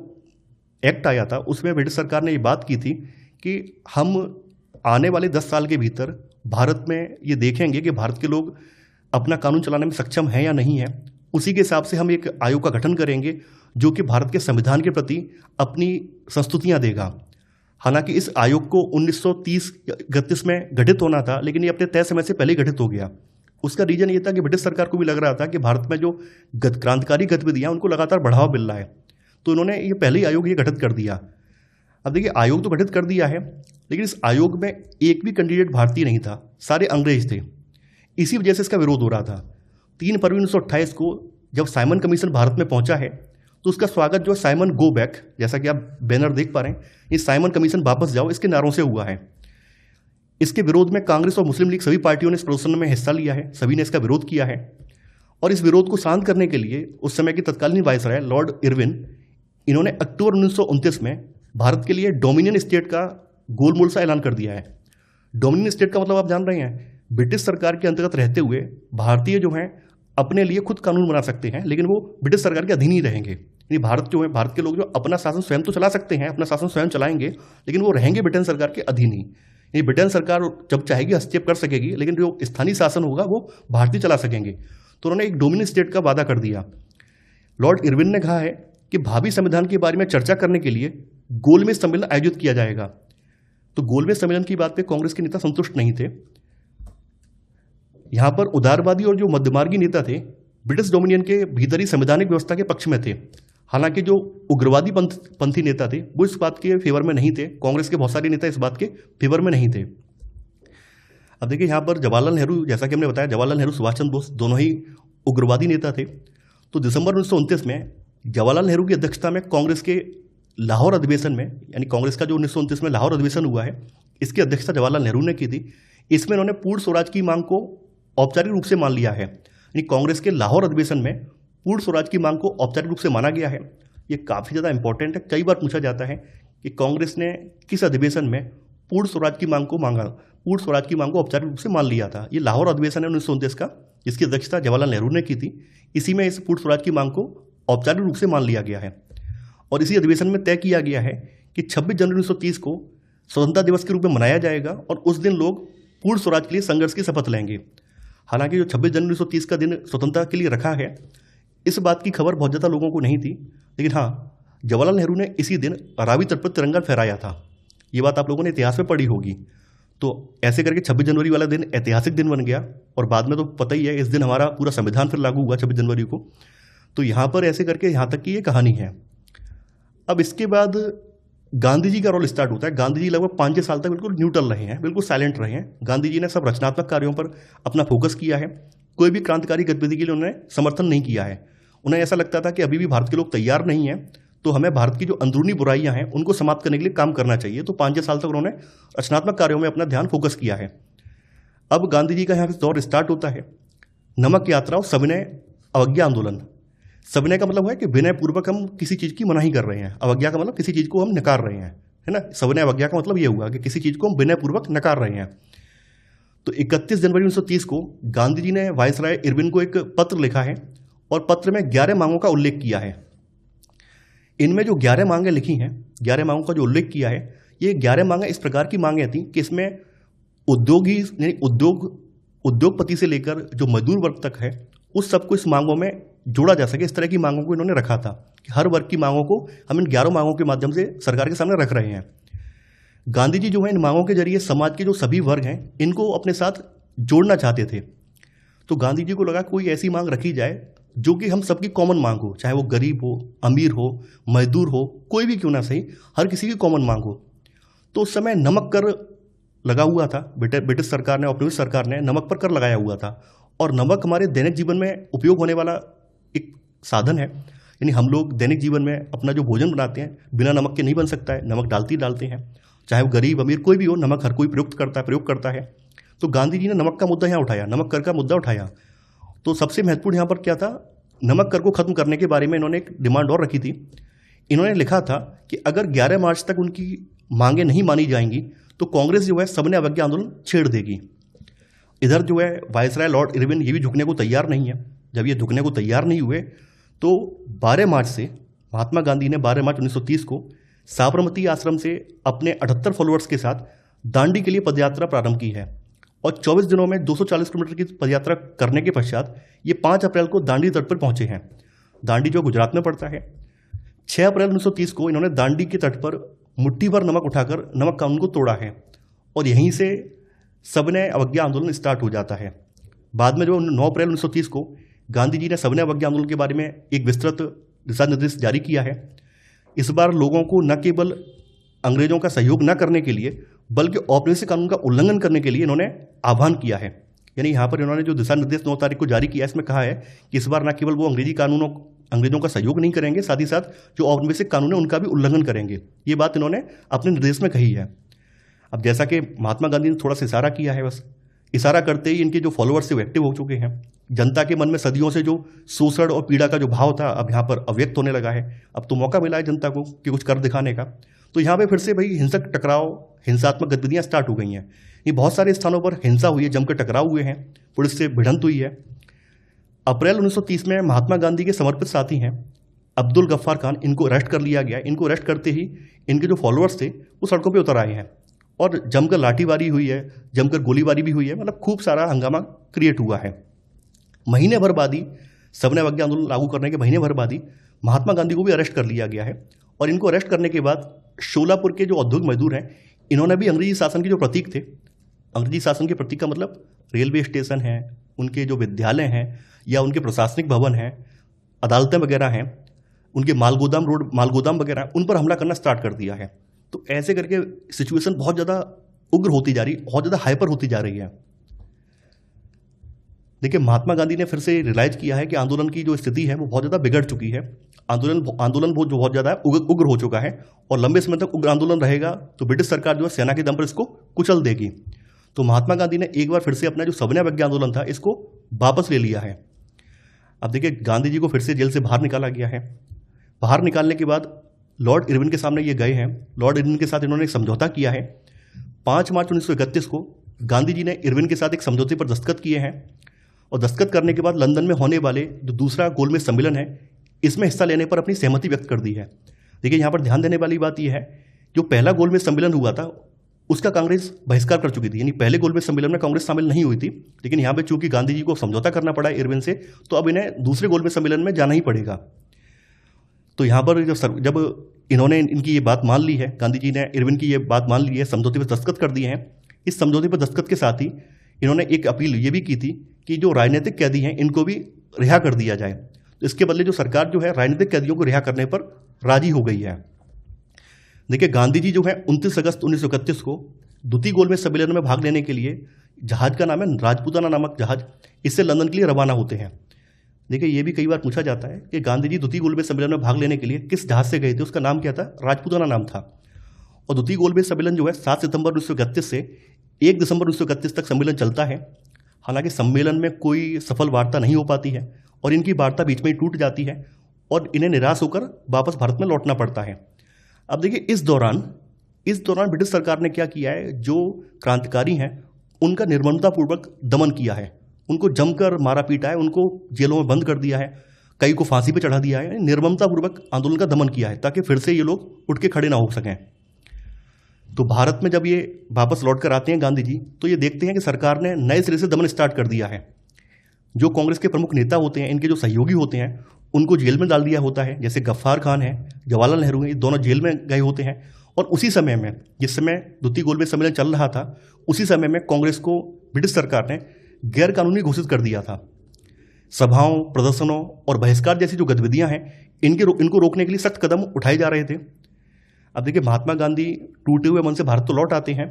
एक्ट आया था, उसमें ब्रिटिश सरकार ने ये बात की थी कि हम आने वाले 10 साल के भीतर भारत में ये देखेंगे कि भारत के लोग अपना कानून चलाने में सक्षम हैं या नहीं है। उसी के हिसाब से हम एक आयोग का गठन करेंगे जो कि भारत के संविधान के प्रति अपनी संस्तुतियाँ देगा। हालांकि इस आयोग को 1930-31 में गठित होना था, लेकिन ये अपने तय समय से पहले गठित हो गया। उसका रीजन ये था कि ब्रिटिश सरकार को भी लग रहा था कि भारत में जो क्रांतिकारी गतिविधियाँ उनको लगातार बढ़ावा मिल रहा है, तो उन्होंने ये पहले ही आयोग ये गठित कर दिया। अब देखिए, आयोग तो गठित कर दिया है, लेकिन इस आयोग में एक भी कैंडिडेट भारतीय नहीं था, सारे अंग्रेज थे। इसी वजह से इसका विरोध हो रहा था। 3 फरवरी 1928 को जब साइमन कमीशन भारत में पहुंचा है, तो उसका स्वागत जो साइमन गो बैक, जैसा कि आप बैनर देख पा रहे हैं, ये साइमन कमीशन वापस जाओ, इसके नारों से हुआ है। इसके विरोध में कांग्रेस और मुस्लिम लीग सभी पार्टियों ने इस प्रदर्शन में हिस्सा लिया है, सभी ने इसका विरोध किया है। और इस विरोध को शांत करने के लिए उस समय के तत्कालीन वायसराय लॉर्ड इरविन, इन्होंने अक्टूबर 1929 में भारत के लिए डोमिनियन स्टेट का गोलमोल सा ऐलान कर दिया है। डोमिनियन स्टेट का मतलब आप जान रहे हैं, ब्रिटिश सरकार के अंतर्गत रहते हुए भारतीय जो हैं अपने लिए खुद कानून बना सकते हैं, लेकिन वो ब्रिटिश सरकार के अधीन ही रहेंगे। यानी भारत जो है, भारत के लोग जो अपना शासन स्वयं तो चला सकते हैं, अपना शासन स्वयं चलाएंगे, लेकिन वो रहेंगे ब्रिटेन सरकार के अधीन ही। यानी ब्रिटेन सरकार जब चाहेगी हस्तक्षेप कर सकेगी, लेकिन जो स्थानीय शासन होगा वो भारतीय चला सकेंगे। तो उन्होंने एक डोमिनियन स्टेट का वादा कर दिया। लॉर्ड इरविन ने कहा है कि भावी संविधान के बारे में चर्चा करने के लिए गोलमेज सम्मेलन आयोजित किया जाएगा। तो गोलमेज सम्मेलन की बात पे कांग्रेस के नेता संतुष्ट नहीं थे। यहां पर उदारवादी और जो मध्यमार्गी नेता थे ब्रिटिश डोमिनियन के भीतरी संवैधानिक व्यवस्था के पक्ष में थे। हालांकि जो उग्रवादी पंथी नेता थे वो इस बात के फेवर में नहीं थे। कांग्रेस के बहुत सारे नेता इस बात के फेवर में नहीं थे। अब देखिए यहाँ पर जवाहरलाल नेहरू, जैसा कि हमने बताया, जवाहरलाल नेहरू, सुभाष चंद्र बोस दोनों ही उग्रवादी नेता थे। तो दिसंबर 1929 में जवाहरलाल नेहरू की अध्यक्षता में कांग्रेस के लाहौर अधिवेशन में, यानी कांग्रेस का जो 1929 में लाहौर अधिवेशन हुआ है, इसकी अध्यक्षता जवाहरलाल नेहरू ने की थी। इसमें उन्होंने पूर्ण स्वराज की मांग को औपचारिक रूप से मान लिया है। यानी कांग्रेस के लाहौर अधिवेशन में पूर्ण स्वराज की मांग को औपचारिक रूप से माना गया है। ये काफ़ी ज़्यादा इंपॉर्टेंट है। कई बार पूछा जाता है कि कांग्रेस ने किस अधिवेशन में पूर्ण स्वराज की मांग को मांगा, पूर्ण स्वराज की मांग को औपचारिक रूप से मान लिया था। ये लाहौर अधिवेशन है 1929 का, जिसकी अध्यक्षता जवाहरलाल नेहरू ने की थी। इसी में इस पूर्ण स्वराज की मांग को औपचारिक रूप से मान लिया गया है। और इसी अधिवेशन में तय किया गया है कि 26 जनवरी 1930 को स्वतंत्रता दिवस के रूप में मनाया जाएगा और उस दिन लोग पूर्ण स्वराज के लिए संघर्ष की शपथ लेंगे। हालांकि जो 26 जनवरी 1930 का दिन स्वतंत्रता के लिए रखा है, इस बात की खबर बहुत ज़्यादा लोगों को नहीं थी। लेकिन हाँ, जवाहरलाल नेहरू ने इसी दिन रावी तट पर तिरंगा फहराया था। ये बात आप लोगों ने इतिहास में पढ़ी होगी। तो ऐसे करके 26 जनवरी वाला दिन ऐतिहासिक दिन बन गया। और बाद में तो पता ही है, इस दिन हमारा पूरा संविधान फिर लागू हुआ 26 जनवरी को। तो यहाँ पर ऐसे करके यहाँ तक की ये कहानी है। अब इसके बाद गांधी जी का रोल स्टार्ट होता है। गांधी जी लगभग 5-6 साल तक बिल्कुल न्यूट्रल रहे हैं, बिल्कुल साइलेंट रहे हैं। गांधी जी ने सब रचनात्मक कार्यों पर अपना फोकस किया है। कोई भी क्रांतिकारी गतिविधि के लिए उन्होंने समर्थन नहीं किया है। उन्हें ऐसा लगता था कि अभी भी भारत के लोग तैयार नहीं हैं, तो हमें भारत की जो अंदरूनी बुराइयां हैं उनको समाप्त करने के लिए काम करना चाहिए। तो 5-6 साल तक उन्होंने रचनात्मक कार्यों में अपना ध्यान फोकस किया है। अब गांधी जी का यहाँ दौर स्टार्ट होता है नमक यात्रा और सविनय अवज्ञा आंदोलन। सविनय का मतलब है कि विनय पूर्वक हम किसी चीज़ की मनाही कर रहे हैं। अवज्ञा का मतलब किसी चीज़ को हम नकार रहे हैं, है ना। सविनय अवज्ञा का मतलब ये हुआ कि किसी चीज़ को हम विनय पूर्वक नकार रहे हैं। तो 31 जनवरी 1930 को गांधी जी ने वायसराय इरविन को एक पत्र लिखा है और पत्र में 11 मांगों का उल्लेख किया है। इनमें जो 11 मांगें लिखी हैं, 11 मांगों का जो उल्लेख किया है, ये 11 मांगें इस प्रकार की मांगें थी कि इसमें उद्योगपति से लेकर जो मजदूर वर्ग तक है, उस सबको इस मांगों में जोड़ा जा सके। इस तरह की मांगों को इन्होंने रखा था कि हर वर्ग की मांगों को हम इन 11 मांगों के माध्यम से सरकार के सामने रख रहे हैं। गांधी जी जो है इन मांगों के जरिए समाज के जो सभी वर्ग हैं इनको अपने साथ जोड़ना चाहते थे। तो गांधी जी को लगा कोई ऐसी मांग रखी जाए जो कि हम सबकी कॉमन मांग हो, चाहे वो गरीब हो, अमीर हो, मजदूर हो, कोई भी क्यों ना सही, हर किसी की कॉमन मांग हो। तो उस समय नमक कर लगा हुआ था। ब्रिटिश सरकार ने, औपनिवेशिक सरकार ने नमक पर कर लगाया हुआ था। और नमक हमारे दैनिक जीवन में उपयोग होने वाला एक साधन है। यानी हम लोग दैनिक जीवन में अपना जो भोजन बनाते हैं बिना नमक के नहीं बन सकता है। नमक डालते हैं, चाहे वो गरीब अमीर कोई भी हो, नमक हर कोई प्रयोग करता है। तो गांधी जी ने नमक का मुद्दा यहाँ उठाया, नमक कर का मुद्दा उठाया। तो सबसे महत्वपूर्ण यहाँ पर क्या था, नमक कर को खत्म करने के बारे में इन्होंने एक डिमांड और रखी थी। इन्होंने लिखा था कि अगर 11 मार्च तक उनकी मांगें नहीं मानी जाएंगी तो कांग्रेस जो है सविनय अवज्ञा आंदोलन छेड़ देगी। इधर जो है वायसराय लॉर्ड इरविन ये भी झुकने को तैयार नहीं है। जब ये झुकने को तैयार नहीं हुए तो 12 मार्च से महात्मा गांधी ने 12 मार्च 1930 को साबरमती आश्रम से अपने 78 फॉलोअर्स के साथ दांडी के लिए पदयात्रा प्रारंभ की है। और 24 दिनों में 240 किलोमीटर की पदयात्रा करने के पश्चात ये 5 अप्रैल को दांडी तट पर पहुंचे हैं। दांडी जो गुजरात में पड़ता है। 6 अप्रैल 1930 को इन्होंने दांडी के तट पर मुट्ठी भर नमक उठाकर नमक कानून को तोड़ा है और यहीं से सविनय अवज्ञा आंदोलन स्टार्ट हो जाता है। बाद में जो 9 अप्रैल 1930 को गांधी जी ने सविनय अवज्ञा आंदोलन के बारे में एक विस्तृत दिशा निर्देश जारी किया है। इस बार लोगों को न केवल अंग्रेजों का सहयोग न करने के लिए बल्कि औपनिवेशिक कानून का उल्लंघन करने के लिए इन्होंने आह्वान किया है। यानी यहाँ पर इन्होंने जो दिशा निर्देश 9 तारीख को जारी किया, इसमें कहा है कि इस बार न केवल वो अंग्रेजों का सहयोग नहीं करेंगे, साथ ही साथ जो औपनिवेशिक कानून है उनका भी उल्लंघन करेंगे। ये बात इन्होंने अपने निर्देश में कही है। अब जैसा कि महात्मा गांधी ने थोड़ा सा इशारा किया है, बस इशारा करते ही इनके जो फॉलोअर्स से एक्टिव हो चुके हैं। जनता के मन में सदियों से जो शोषण और पीड़ा का जो भाव था अब यहाँ पर अव्यक्त होने लगा है। अब तो मौका मिला है जनता को कि कुछ कर दिखाने का। तो यहाँ पे फिर से भाई हिंसक टकराव, हिंसात्मक गतिविधियाँ स्टार्ट हो गई हैं। ये बहुत सारे स्थानों पर हिंसा हुई है, जमकर टकराव हुए हैं, पुलिस से भिड़ंत हुई है। अप्रैल 1930 में महात्मा गांधी के समर्पित साथी हैं अब्दुल गफ्फार खान, इनको अरेस्ट कर लिया गया। इनको अरेस्ट करते ही इनके जो फॉलोअर्स थे वो सड़कों पर उतर आए हैं और जमकर लाठीबारी हुई है, जमकर गोलीबारी भी हुई है। मतलब खूब सारा हंगामा क्रिएट हुआ है। महीने भर बाद ही सबने अवज्ञा आंदोलन लागू करने के महीने भर बाद ही महात्मा गांधी को भी अरेस्ट कर लिया गया है। और इनको अरेस्ट करने के बाद शोलापुर के जो औद्योगिक मजदूर हैं, इन्होंने भी अंग्रेजी शासन के जो प्रतीक थे, अंग्रेजी शासन के प्रतीक का मतलब रेलवे स्टेशन है, उनके जो विद्यालय हैं या उनके प्रशासनिक भवन हैं, अदालतें वगैरह हैं, उनके मालगोदाम वगैरह, उन पर हमला करना स्टार्ट कर दिया है। तो ऐसे करके सिचुएशन बहुत ज़्यादा उग्र होती जा रही, बहुत ज़्यादा हाइपर होती जा रही है। देखिए, महात्मा गांधी ने फिर से रियलाइज किया है कि आंदोलन की जो स्थिति है वो बहुत ज़्यादा बिगड़ चुकी है। आंदोलन बहुत ज़्यादा उग्र हो चुका है और लंबे समय तक उग्र आंदोलन रहेगा तो ब्रिटिश सरकार जो है सेना के दम पर इसको कुचल देगी। तो महात्मा गांधी ने एक बार फिर से अपना जो सविनय अवज्ञा आंदोलन था इसको वापस ले लिया है। अब देखिए, गांधी जी को फिर से जेल से बाहर निकाला गया है। बाहर निकालने के बाद लॉर्ड इरविन के सामने ये गए हैं। लॉर्ड इरविन के साथ इन्होंने एक समझौता किया है। 5 मार्च 1931 को गांधी जी ने इरविन के साथ एक समझौते पर दस्तखत किए हैं और दस्तखत करने के बाद लंदन में होने वाले जो दूसरा गोलमेज सम्मेलन है इसमें हिस्सा लेने पर अपनी सहमति व्यक्त कर दी है। देखिए, यहाँ पर ध्यान देने वाली बात यह है, जो पहला गोलमेज सम्मेलन हुआ था उसका कांग्रेस बहिष्कार कर चुकी थी, यानी पहले गोलमेज सम्मेलन में कांग्रेस शामिल नहीं हुई थी। लेकिन यहाँ पे चूंकि गांधी जी को समझौता करना पड़ा इरविन से, तो अब इन्हें दूसरे गोलमेज सम्मेलन में जाना ही पड़ेगा। तो यहाँ पर जब इन्होंने इनकी ये बात मान ली है, गांधी जी ने इरविन की ये बात मान ली है, समझौते पर दस्तखत कर दिए हैं। इस समझौते पर दस्तखत के साथ ही इन्होंने एक अपील ये भी की थी कि जो राजनीतिक कैदी हैं इनको भी रिहा कर दिया जाए। तो इसके बदले जो सरकार जो है राजनीतिक कैदियों को रिहा करने पर राजी हो गई है। देखिए, गांधी जी जो है 29 अगस्त 1931 को द्वितीय गोलमेज सम्मेलन में भाग लेने के लिए जहाज का नाम है राजपूताना नामक जहाज, इससे लंदन के लिए रवाना होते हैं। देखिए, ये भी कई बार पूछा जाता है कि गांधी जी द्वितीय गोलमेज सम्मेलन में भाग लेने के लिए किस जहाज से गए थे, उसका नाम क्या था? राजपूताना नाम था। और द्वितीय गोलमेज सम्मेलन जो है 7 सितंबर 1931 से 1 दिसंबर 1931 तक सम्मेलन चलता है। हालांकि सम्मेलन में कोई सफल वार्ता नहीं हो पाती है और इनकी वार्ता बीच में ही टूट जाती है और इन्हें निराश होकर वापस भारत में लौटना पड़ता है। अब देखिए, इस दौरान ब्रिटिश सरकार ने क्या किया है, जो क्रांतिकारी हैं उनका निर्ममतापूर्वक दमन किया है, उनको जमकर मारा पीटा है, उनको जेलों में बंद कर दिया है, कई को फांसी पर चढ़ा दिया है। निर्ममतापूर्वक आंदोलन का दमन किया है ताकि फिर से ये लोग उठ के खड़े ना हो सकें। तो भारत में जब ये वापस लौट कर आते हैं गांधी जी, तो ये देखते हैं कि सरकार ने नए सिरे से दमन स्टार्ट कर दिया है। जो कांग्रेस के प्रमुख नेता होते हैं, इनके जो सहयोगी होते हैं, उनको जेल में डाल दिया होता है। जैसे गफ्फार खान है, जवाहरलाल नेहरू है, ये दोनों जेल में गए होते हैं। और उसी समय में, जिस समय द्वितीय गोलमेज सम्मेलन चल रहा था, उसी समय में कांग्रेस को ब्रिटिश सरकार ने गैर कानूनी घोषित कर दिया था। सभाओं, प्रदर्शनों और बहिष्कार जैसी जो गतिविधियां हैं, इनको रोकने के लिए सख्त कदम उठाए जा रहे थे। अब देखिए, महात्मा गांधी टूटे हुए मन से भारत तो लौट आते हैं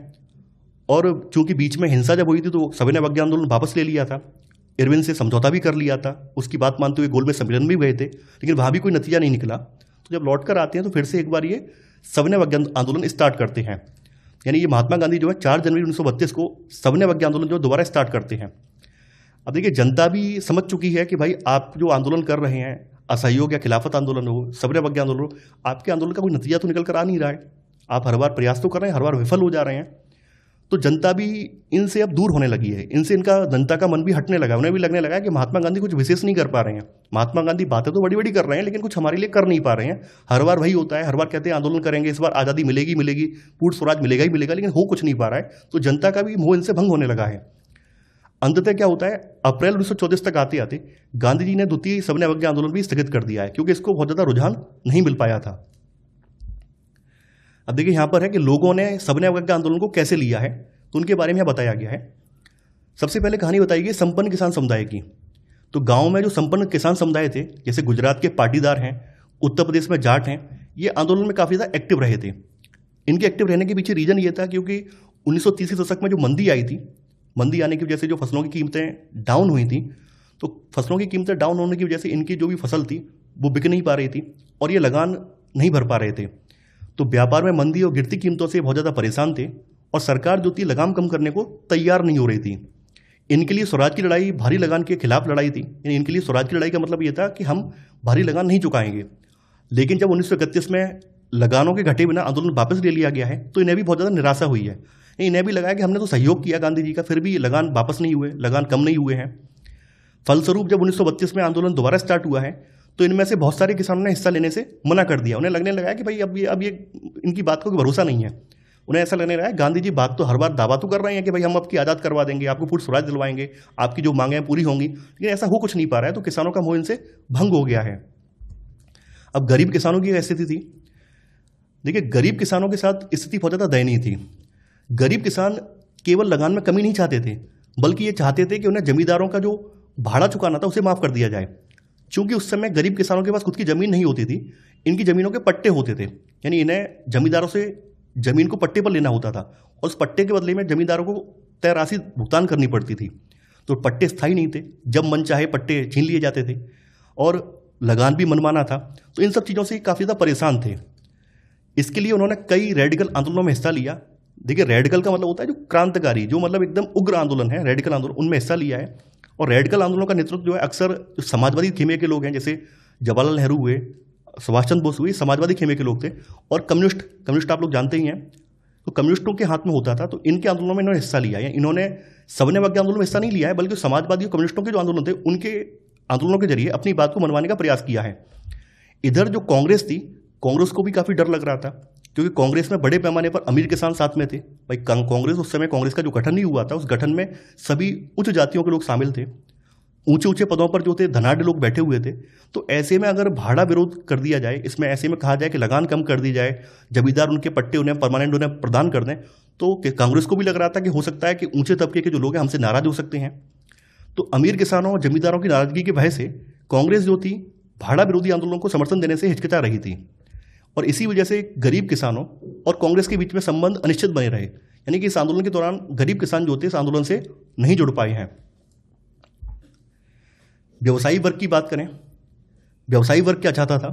और चूंकि बीच में हिंसा जब हुई थी तो सविनय अवज्ञा आंदोलन वापस ले लिया था, इरविन से समझौता भी कर लिया था, उसकी बात मानते हुए गोलमेज सम्मेलन भी गए थे, लेकिन वहाँ भी कोई नतीजा नहीं निकला। तो जब लौट कर आते हैं तो फिर से एक बार ये सविनय अवज्ञा आंदोलन स्टार्ट करते हैं। यानी ये महात्मा गांधी जो है 4 जनवरी 1932 को सविनय अवज्ञा आंदोलन जो दोबारा स्टार्ट करते हैं। अब देखिए, जनता भी समझ चुकी है कि भाई आप जो आंदोलन कर रहे हैं, असहयोग या खिलाफत आंदोलन हो, सविनय अवज्ञा आंदोलन हो, आपके आंदोलन का कोई नतीजा तो निकल कर आ नहीं रहा है। आप हर बार प्रयास तो कर रहे हैं, हर बार विफल हो जा रहे हैं। तो जनता भी इनसे अब दूर होने लगी है, इनसे इनका जनता का मन भी हटने लगा। उन्हें भी लगने लगा कि महात्मा गांधी कुछ विशेष नहीं कर पा रहे हैं। महात्मा गांधी बातें तो बड़ी बड़ी कर रहे हैं, लेकिन कुछ हमारे लिए कर नहीं पा रहे हैं। हर बार वही होता है, हर बार कहते हैं आंदोलन करेंगे, इस बार आज़ादी मिलेगी, पूर्ण स्वराज मिलेगा ही मिलेगा, लेकिन हो कुछ नहीं पा रहा है। तो जनता का भी मोह इनसे भंग होने लगा है। अंततः क्या होता है, अप्रैल 1934 तक आते आते गांधी जी ने द्वितीय सविनय अवज्ञा आंदोलन भी स्थगित कर दिया है, क्योंकि इसको बहुत ज़्यादा रुझान नहीं मिल पाया था। अब देखिए, यहाँ पर है कि लोगों ने सविनय अवज्ञा आंदोलन को कैसे लिया है, तो उनके बारे में यह बताया गया है। सबसे पहले कहानी बताई गई संपन्न किसान समुदाय की। तो गांव में जो संपन्न किसान समुदाय थे, जैसे गुजरात के पाटीदार हैं, उत्तर प्रदेश में जाट हैं, ये आंदोलन में काफ़ी ज़्यादा एक्टिव रहे थे। इनके एक्टिव रहने के पीछे रीजन ये था क्योंकि 1930 के दशक में जो मंदी आई थी, मंदी आने की वजह से जो फसलों की कीमतें डाउन हुई थी, तो फसलों की कीमतें डाउन होने की वजह से इनकी जो भी फसल थी वो बिक नहीं पा रही थी और ये लगान नहीं भर पा रहे थे। तो व्यापार में मंदी और गिरती कीमतों से बहुत ज़्यादा परेशान थे और सरकार जो थी लगाम कम करने को तैयार नहीं हो रही थी। इनके लिए स्वराज की लड़ाई भारी लगान के खिलाफ लड़ाई थी। यानी इनके लिए स्वराज की लड़ाई का मतलब ये था कि हम भारी लगान नहीं चुकाएंगे। लेकिन जब 1931 में लगानों के घटे बिना आंदोलन वापस ले लिया गया है, तो इन्हें भी बहुत ज़्यादा निराशा हुई है। इन्हें भी लगा कि हमने तो सहयोग किया गांधी जी का, फिर भी लगान वापस नहीं हुए, लगान कम नहीं हुए हैं। फलस्वरूप जब 1932 में आंदोलन दोबारा स्टार्ट हुआ है, तो इनमें से बहुत सारे किसानों ने हिस्सा लेने से मना कर दिया। उन्हें लगने लगा कि भाई अब ये इनकी बात को भरोसा नहीं है। उन्हें ऐसा लगने रहा है गांधी जी बात तो हर बार दावा तो कर रहे हैं कि भाई हम आपकी आज़ाद करवा देंगे, आपको पूर्ण स्वराज दिलवाएंगे, आपकी जो मांगें पूरी होंगी, लेकिन ऐसा हो कुछ नहीं पा रहा है। तो किसानों का मोह इनसे भंग हो गया है। अब गरीब किसानों की स्थिति थी, देखिए गरीब किसानों के साथ स्थिति बहुत ज़्यादा दयनीय थी। गरीब किसान केवल लगान में कमी नहीं चाहते थे, बल्कि ये चाहते थे कि उन्हें जमींदारों का जो भाड़ा चुकाना था उसे माफ़ कर दिया जाए। चूंकि उस समय गरीब किसानों के पास खुद की ज़मीन नहीं होती थी, इनकी ज़मीनों के पट्टे होते थे, यानी इन्हें जमींदारों से ज़मीन को पट्टे पर लेना होता था और उस पट्टे के बदले में जमींदारों को तय राशि भुगतान करनी पड़ती थी। तो पट्टे स्थायी नहीं थे, जब मन चाहे पट्टे छीन लिए जाते थे और लगान भी मनमाना था। तो इन सब चीज़ों से काफ़ी ज़्यादा परेशान थे। इसके लिए उन्होंने कई रेडिकल आंदोलनों में हिस्सा लिया। देखिए रेडिकल का मतलब होता है जो क्रांतिकारी, जो मतलब एकदम उग्र आंदोलन है, रेडिकल आंदोलन, उनमें हिस्सा लिया है। और रेडिकल आंदोलनों का नेतृत्व जो है अक्सर जो समाजवादी खेमे के लोग हैं, जैसे जवाहरलाल नेहरू हुए, सुभाष चंद्र बोस हुए, समाजवादी खेमे के लोग थे। और कम्युनिस्ट आप लोग जानते ही हैं, तो कम्युनिस्टों के हाथ में होता था। तो इनके आंदोलनों में इन्होंने हिस्सा लिया है। इन्होंने सबने वज्ञ आंदोलन में हिस्सा नहीं लिया है, बल्कि समाजवादी और कम्युनिस्टों के जो आंदोलन थे उनके आंदोलनों के जरिए अपनी बात को मनवाने का प्रयास किया है। इधर जो कांग्रेस थी, कांग्रेस को भी काफ़ी डर लग रहा था, क्योंकि कांग्रेस में बड़े पैमाने पर अमीर किसान साथ में थे। भाई कांग्रेस उस समय, कांग्रेस का जो गठन नहीं हुआ था, उस गठन में सभी उच्च जातियों के लोग शामिल थे। ऊंचे ऊंचे पदों पर जो थे धनाढ़ लोग बैठे हुए थे। तो ऐसे में अगर भाड़ा विरोध कर दिया जाए, इसमें ऐसे में कहा जाए कि लगान कम कर दी जाए, जमींदार उनके पट्टे उन्हें परमानेंट उन्हें प्रदान कर दें, तो कांग्रेस को भी लग रहा था कि हो सकता है कि ऊंचे तबके के जो लोग हैं हमसे नाराज हो सकते हैं। तो अमीर किसानों और जमींदारों की नाराजगी की वजह से कांग्रेस जो थी भाड़ा विरोधी आंदोलन को समर्थन देने से हिचकिचा रही थी। और इसी वजह से गरीब किसानों और कांग्रेस के बीच में संबंध अनिश्चित बने रहे, यानी कि इस आंदोलन के दौरान गरीब किसान जो थे इस आंदोलन से नहीं जुड़ पाए हैं। व्यवसायी वर्ग की बात करें, व्यवसायी वर्ग क्या चाहता था?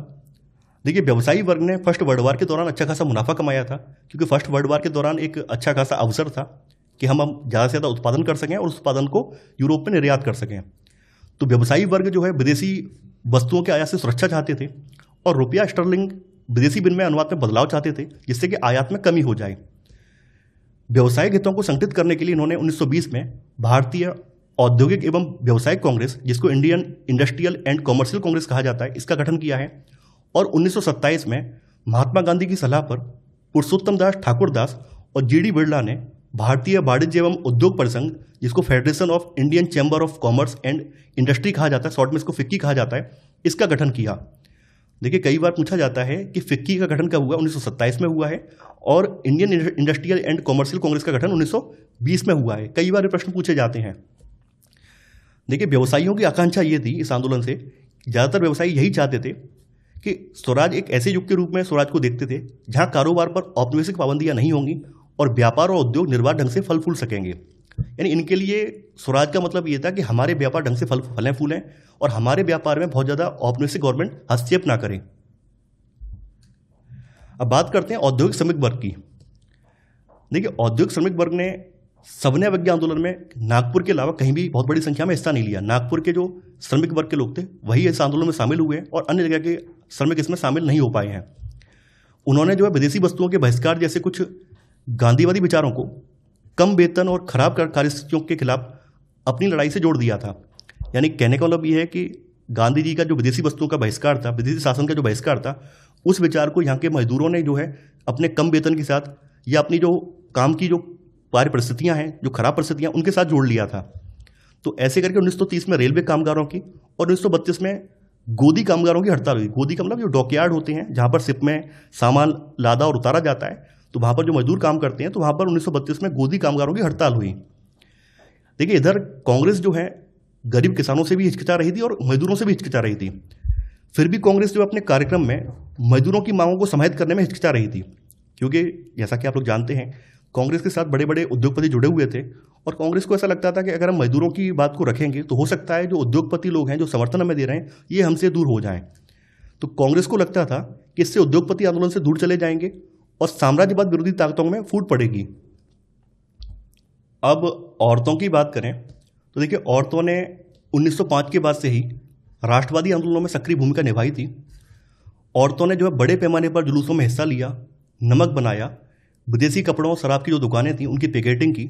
देखिए व्यवसायी वर्ग ने फर्स्ट वर्ल्ड वार के दौरान अच्छा खासा मुनाफा कमाया था, क्योंकि फर्स्ट वर्ल्ड वार के दौरान एक अच्छा खासा अवसर था कि हम ज़्यादा से ज़्यादा उत्पादन कर सकें और उस उत्पादन को यूरोप में निर्यात कर सकें। तो व्यवसायी वर्ग जो है विदेशी वस्तुओं के आयात से सुरक्षा चाहते थे और रुपया स्टर्लिंग विदेशी विनिमय अनुपात में बदलाव चाहते थे, जिससे कि आयात में कमी हो जाए। व्यवसायिक हितों को संगठित करने के लिए इन्होंने 1920 में भारतीय औद्योगिक एवं व्यावसायिक कांग्रेस, जिसको Indian industrial and commercial Congress कहा जाता है, इसका गठन किया है। और 1927 में महात्मा गांधी की सलाह पर पुरुषोत्तम दास ठाकुरदास और जीडी बिरला ने भारतीय वाणिज्य एवं उद्योग परिसंघ, जिसको federation of Indian chamber of commerce and industry कहा जाता है, शॉर्ट में इसको फिक्की कहा जाता है, इसका गठन किया। देखिए कई बार पूछा जाता है कि फिक्की का गठन कब हुआ? 1927 में हुआ है। और Indian industrial and commercial Congress का गठन 1920 में हुआ है। कई बार ये प्रश्न पूछे जाते हैं। देखिए व्यवसायियों की आकांक्षा ये थी इस आंदोलन से, ज़्यादातर व्यवसायी यही चाहते थे कि स्वराज एक ऐसे युग के रूप में स्वराज को देखते थे जहाँ कारोबार पर औपनिवेशिक पाबंदियाँ नहीं होंगी और व्यापार और उद्योग निर्बाध ढंग से फल फूल सकेंगे। यानी इनके लिए स्वराज का मतलब ये था कि हमारे व्यापार ढंग से फलें फूलें और हमारे व्यापार में बहुत ज़्यादा औपनिवेशिक गवर्नमेंट हस्तक्षेप ना करे। अब बात करते हैं औद्योगिक श्रमिक वर्ग की। देखिए औद्योगिक श्रमिक वर्ग ने सविनय अवज्ञा आंदोलन में नागपुर के अलावा कहीं भी बहुत बड़ी संख्या में हिस्सा नहीं लिया। नागपुर के जो श्रमिक वर्ग के लोग थे वही इस आंदोलन में शामिल हुए और अन्य जगह के श्रमिक इसमें शामिल नहीं हो पाए हैं। उन्होंने जो है विदेशी वस्तुओं के बहिष्कार जैसे कुछ गांधीवादी विचारों को कम वेतन और खराब कार्यस्थितियों के खिलाफ अपनी लड़ाई से जोड़ दिया था। यानी कहने का मतलब ये है कि गांधी जी का जो विदेशी वस्तुओं का बहिष्कार था, विदेशी शासन का जो बहिष्कार था, उस विचार को यहाँ के मजदूरों ने जो है अपने कम वेतन के साथ या अपनी जो काम की जो कार्य परिस्थितियाँ हैं, जो खराब परिस्थितियाँ, उनके साथ जोड़ लिया था। तो ऐसे करके 1930 में रेलवे कामगारों की और 1932 में गोदी कामगारों की हड़ताल हुई। गोदी का मतलब जो डॉकयार्ड होते हैं जहाँ पर शिप में सामान लादा और उतारा जाता है, तो वहाँ पर जो मजदूर काम करते हैं, तो वहाँ पर 1932 में गोदी कामगारों की हड़ताल हुई। देखिए इधर कांग्रेस जो है गरीब किसानों से भी हिचकिचा रही थी और मजदूरों से भी हिचकिचा रही थी। फिर भी कांग्रेस जो अपने कार्यक्रम में मजदूरों की मांगों को समाहित करने में हिचकिचा रही थी, क्योंकि जैसा कि आप लोग जानते हैं कांग्रेस के साथ बड़े बड़े उद्योगपति जुड़े हुए थे और कांग्रेस को ऐसा लगता था कि अगर हम मजदूरों की बात को रखेंगे तो हो सकता है जो उद्योगपति लोग हैं, जो समर्थन हमें दे रहे हैं, ये हमसे दूर हो जाएं। तो कांग्रेस को लगता था कि इससे उद्योगपति आंदोलन से दूर चले जाएंगे और साम्राज्यवाद विरोधी ताकतों में फूट पड़ेगी। अब औरतों की बात करें तो देखिए औरतों ने 1905 के बाद से ही राष्ट्रवादी आंदोलनों में सक्रिय भूमिका निभाई थी। औरतों ने जो है बड़े पैमाने पर जुलूसों में हिस्सा लिया, नमक बनाया, विदेशी कपड़ों और शराब की जो दुकानें थीं उनकी पिकेटिंग की।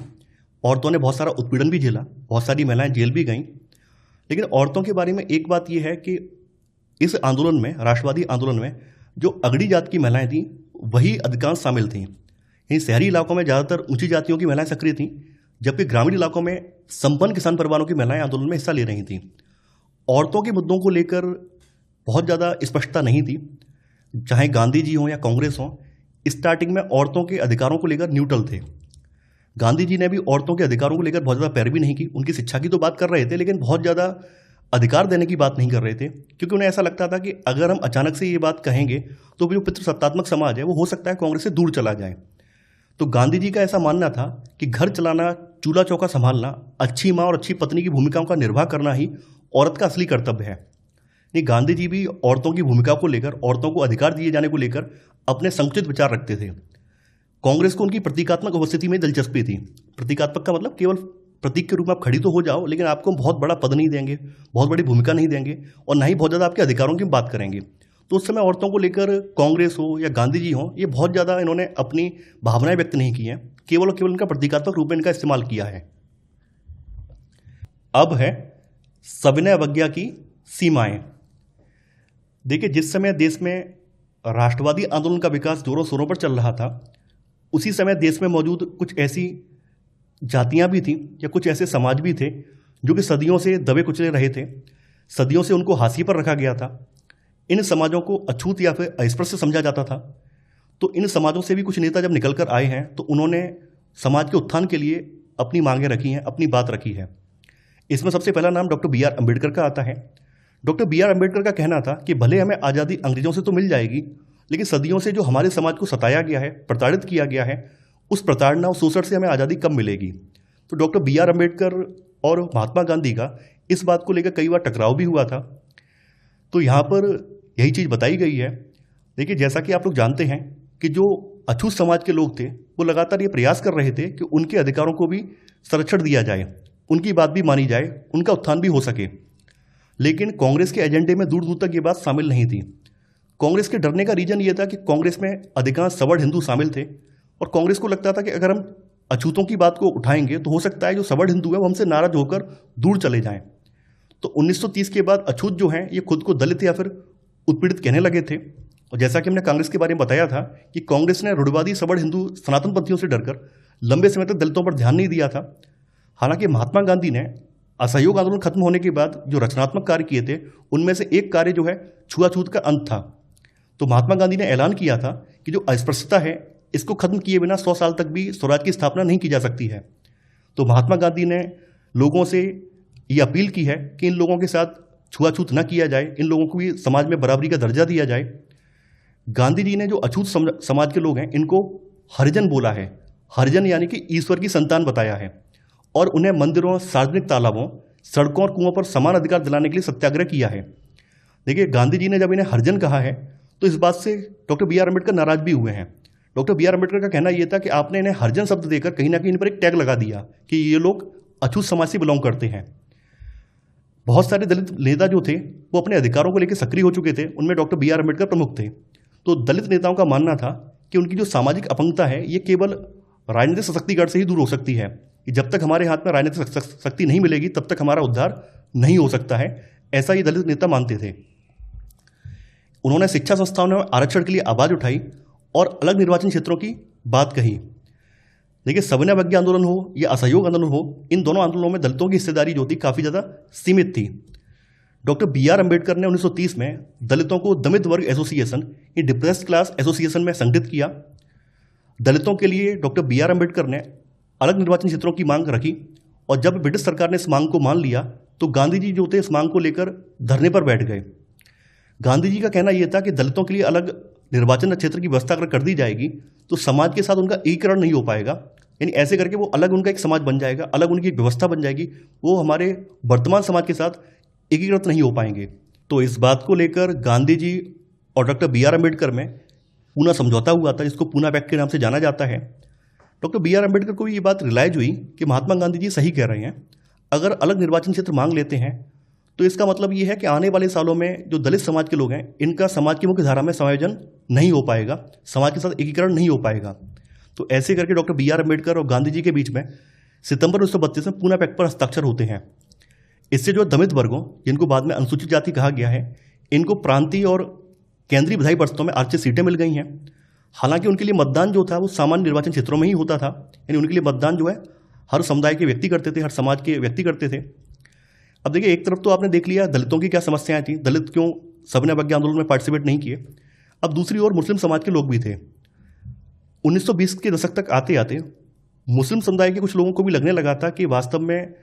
औरतों ने बहुत सारा उत्पीड़न भी झेला, बहुत सारी महिलाएं जेल भी गईं। लेकिन औरतों के बारे में एक बात यह है कि इस आंदोलन में, राष्ट्रवादी आंदोलन में, जो अगड़ी जात की महिलाएं थीं वही अधिकांश शामिल थीं। इन शहरी इलाकों में ज़्यादातर ऊंची जातियों की महिलाएं सक्रिय थीं, जबकि ग्रामीण इलाकों में संपन्न किसान परिवारों की महिलाएं आंदोलन में हिस्सा ले रही थीं। औरतों के मुद्दों को लेकर बहुत ज़्यादा स्पष्टता नहीं थी, चाहे गांधी जी हों या कांग्रेस हों। स्टार्टिंग में औरतों के अधिकारों को लेकर न्यूट्रल थे। गांधी जी ने भी औरतों के अधिकारों को लेकर बहुत ज़्यादा पैरवी नहीं की। उनकी शिक्षा की तो बात कर रहे थे, लेकिन बहुत ज़्यादा अधिकार देने की बात नहीं कर रहे थे, क्योंकि उन्हें ऐसा लगता था कि अगर हम अचानक से ये बात कहेंगे तो जो पितृसत्तात्मक समाज है वो हो सकता है कांग्रेस से दूर चला जाए। तो गांधी जी का ऐसा मानना था कि घर चलाना, चूल्हा चौका संभालना, अच्छी माँ और अच्छी पत्नी की भूमिकाओं का निर्वाह करना ही औरत का असली कर्तव्य है। नहीं, गांधी जी भी औरतों की भूमिका को लेकर, औरतों को अधिकार दिए जाने को लेकर अपने संकुचित विचार रखते थे। कांग्रेस को उनकी प्रतीकात्मक उपस्थिति में दिलचस्पी थी। प्रतीकात्मक का मतलब केवल प्रतीक के रूप में आप खड़ी तो हो जाओ, लेकिन आपको बहुत बड़ा पद नहीं देंगे, बहुत बड़ी भूमिका नहीं देंगे, और ना ही बहुत ज़्यादा आपके अधिकारों की बात करेंगे। तो उस समय औरतों को लेकर कांग्रेस हो या गांधी जी हो, ये बहुत ज़्यादा इन्होंने अपनी भावनाएं व्यक्त नहीं की हैं, केवल और केवल इनका प्रतीकात्मक रूप में इनका इस्तेमाल किया है। अब है सविनय अवज्ञा की सीमाएं। देखिए, जिस समय देश में राष्ट्रवादी आंदोलन का विकास जोरों शोरों पर चल रहा था, उसी समय देश में मौजूद कुछ ऐसी जातियां भी थीं या कुछ ऐसे समाज भी थे जो कि सदियों से दबे कुचले रहे थे, सदियों से उनको हाशिए पर रखा गया था। इन समाजों को अछूत या फिर अस्पृश्य समझा जाता था। तो इन समाजों से भी कुछ नेता जब निकल कर आए हैं तो उन्होंने समाज के उत्थान के लिए अपनी मांगें रखी हैं, अपनी बात रखी है। इसमें सबसे पहला नाम डॉक्टर बी आर अम्बेडकर का आता है। डॉक्टर बी आर अम्बेडकर का कहना था कि भले हमें आज़ादी अंग्रेजों से तो मिल जाएगी, लेकिन सदियों से जो हमारे समाज को सताया गया है, प्रताड़ित किया गया है, उस प्रताड़ना और शोषण से हमें आज़ादी कब मिलेगी। तो डॉक्टर बी आर अम्बेडकर और महात्मा गांधी का इस बात को लेकर कई बार टकराव भी हुआ था। तो यहाँ पर यही चीज़ बताई गई है। देखिए, जैसा कि आप लोग जानते हैं कि जो अछूत समाज के लोग थे वो लगातार ये प्रयास कर रहे थे कि उनके अधिकारों को भी संरक्षण दिया जाए, उनकी बात भी मानी जाए, उनका उत्थान भी हो सके। लेकिन कांग्रेस के एजेंडे में दूर दूर तक ये बात शामिल नहीं थी। कांग्रेस के डरने का रीजन ये था कि कांग्रेस में अधिकांश सवर्ण हिंदू शामिल थे, और कांग्रेस को लगता था कि अगर हम अछूतों की बात को उठाएंगे तो हो सकता है जो सवर्ण हिंदू है वो हमसे नाराज होकर दूर चले जाएं। तो 1930 के बाद अछूत जो हैं ये खुद को दलित या फिर उत्पीड़ित कहने लगे थे। और जैसा कि हमने कांग्रेस के बारे में बताया था कि कांग्रेस ने रूढ़िवादी सवर्ण हिंदू सनातन पंथियों से डरकर लंबे समय तक दलितों पर ध्यान नहीं दिया था। हालांकि महात्मा गांधी ने असहयोग आंदोलन खत्म होने के बाद जो रचनात्मक कार्य किए थे उनमें से एक कार्य जो है छुआछूत का अंत था। तो महात्मा गांधी ने ऐलान किया था कि जो अस्पृश्यता है इसको खत्म किए बिना 100 साल तक भी स्वराज की स्थापना नहीं की जा सकती है। तो महात्मा गांधी ने लोगों से ये अपील की है कि इन लोगों के साथ छुआछूत न किया जाए, इन लोगों को भी समाज में बराबरी का दर्जा दिया जाए। गांधी जी ने जो अछूत समाज के लोग हैं इनको हरिजन बोला है। हरिजन यानी कि ईश्वर की संतान बताया है, और उन्हें मंदिरों, सार्वजनिक तालाबों, सड़कों और कुओं पर समान अधिकार दिलाने के लिए सत्याग्रह किया है। देखिए, गांधी जी ने जब इन्हें हरिजन कहा है तो इस बात से डॉक्टर बी आर अम्बेडकर नाराज भी हुए हैं। डॉक्टर बी आर अम्बेडकर का कहना यह था कि आपने इन्हें हरिजन शब्द देकर कहीं ना कहीं इन पर एक टैग लगा दिया कि ये लोग अछूत समाज से बिलोंग करते हैं। बहुत सारे दलित नेता जो थे वो अपने अधिकारों को लेकर सक्रिय हो चुके थे, उनमें डॉक्टर बी आर अम्बेडकर प्रमुख थे। तो दलित नेताओं का मानना था कि उनकी जो सामाजिक अपंगता है ये केवल राजनीतिक सशक्तिकरण से ही दूर हो सकती है, कि जब तक हमारे हाथ में राजनीतिक शक्ति नहीं मिलेगी तब तक हमारा उद्धार नहीं हो सकता है। ऐसा ये दलित नेता मानते थे। उन्होंने शिक्षा संस्थाओं में आरक्षण के लिए आवाज़ उठाई और अलग निर्वाचन क्षेत्रों की बात कही। देखिए, सविनय अवज्ञा आंदोलन हो या असहयोग आंदोलन हो, इन दोनों आंदोलनों में दलितों की हिस्सेदारी जो थी काफ़ी ज़्यादा सीमित थी। डॉक्टर बी आर अम्बेडकर ने 1930 में दलितों को दमित वर्ग एसोसिएशन या डिप्रेस्ड क्लास एसोसिएशन में संगठित किया। दलितों के लिए डॉक्टर बी आर अम्बेडकर ने अलग निर्वाचन क्षेत्रों की मांग रखी, और जब ब्रिटिश सरकार ने इस मांग को मान लिया तो गांधी जी जो थे इस मांग को लेकर धरने पर बैठ गए। गांधी जी का कहना यह था कि दलितों के लिए अलग निर्वाचन क्षेत्र की व्यवस्था अगर कर दी जाएगी तो समाज के साथ उनका एकीकरण नहीं हो पाएगा, यानी ऐसे करके वो अलग उनका एक समाज बन जाएगा, अलग उनकी एक व्यवस्था बन जाएगी, वो हमारे वर्तमान समाज के साथ एकीकृत नहीं हो पाएंगे। तो इस बात को लेकर गांधी जी और डॉक्टर बी आर अम्बेडकर में पूना समझौता हुआ था, जिसको पूना पैक्ट के नाम से जाना जाता है। डॉक्टर बी आर अम्बेडकर को भी ये बात रियलाइज हुई कि महात्मा गांधी जी सही कह रहे हैं। अगर अलग निर्वाचन क्षेत्र मांग लेते हैं तो इसका मतलब ये है कि आने वाले सालों में जो दलित समाज के लोग हैं इनका समाज की मुख्य धारा में समायोजन नहीं हो पाएगा, समाज के साथ एकीकरण नहीं हो पाएगा। तो ऐसे करके डॉक्टर बी आर अम्बेडकर और गांधी जी के बीच में सितंबर 1932 में पूना पैक्ट पर हस्ताक्षर होते हैं। इससे जो दमित वर्गों, जिनको बाद में अनुसूचित जाति कहा गया है, इनको प्रांतीय और केंद्रीय विधायी परिषदों में आरक्षित सीटें मिल गई हैं। हालांकि उनके लिए मतदान जो था वो सामान्य निर्वाचन क्षेत्रों में ही होता था, यानी उनके लिए मतदान जो है हर समुदाय के व्यक्ति करते थे, हर समाज के व्यक्ति करते थे। अब देखिए, एक तरफ तो आपने देख लिया दलितों की क्या समस्याएं थी, दलित क्यों सविनय अवज्ञा आंदोलन में पार्टिसिपेट नहीं किए। अब दूसरी ओर मुस्लिम समाज के लोग भी थे। 1920 के दशक तक आते आते मुस्लिम समुदाय के कुछ लोगों को भी लगने लगा था कि वास्तव में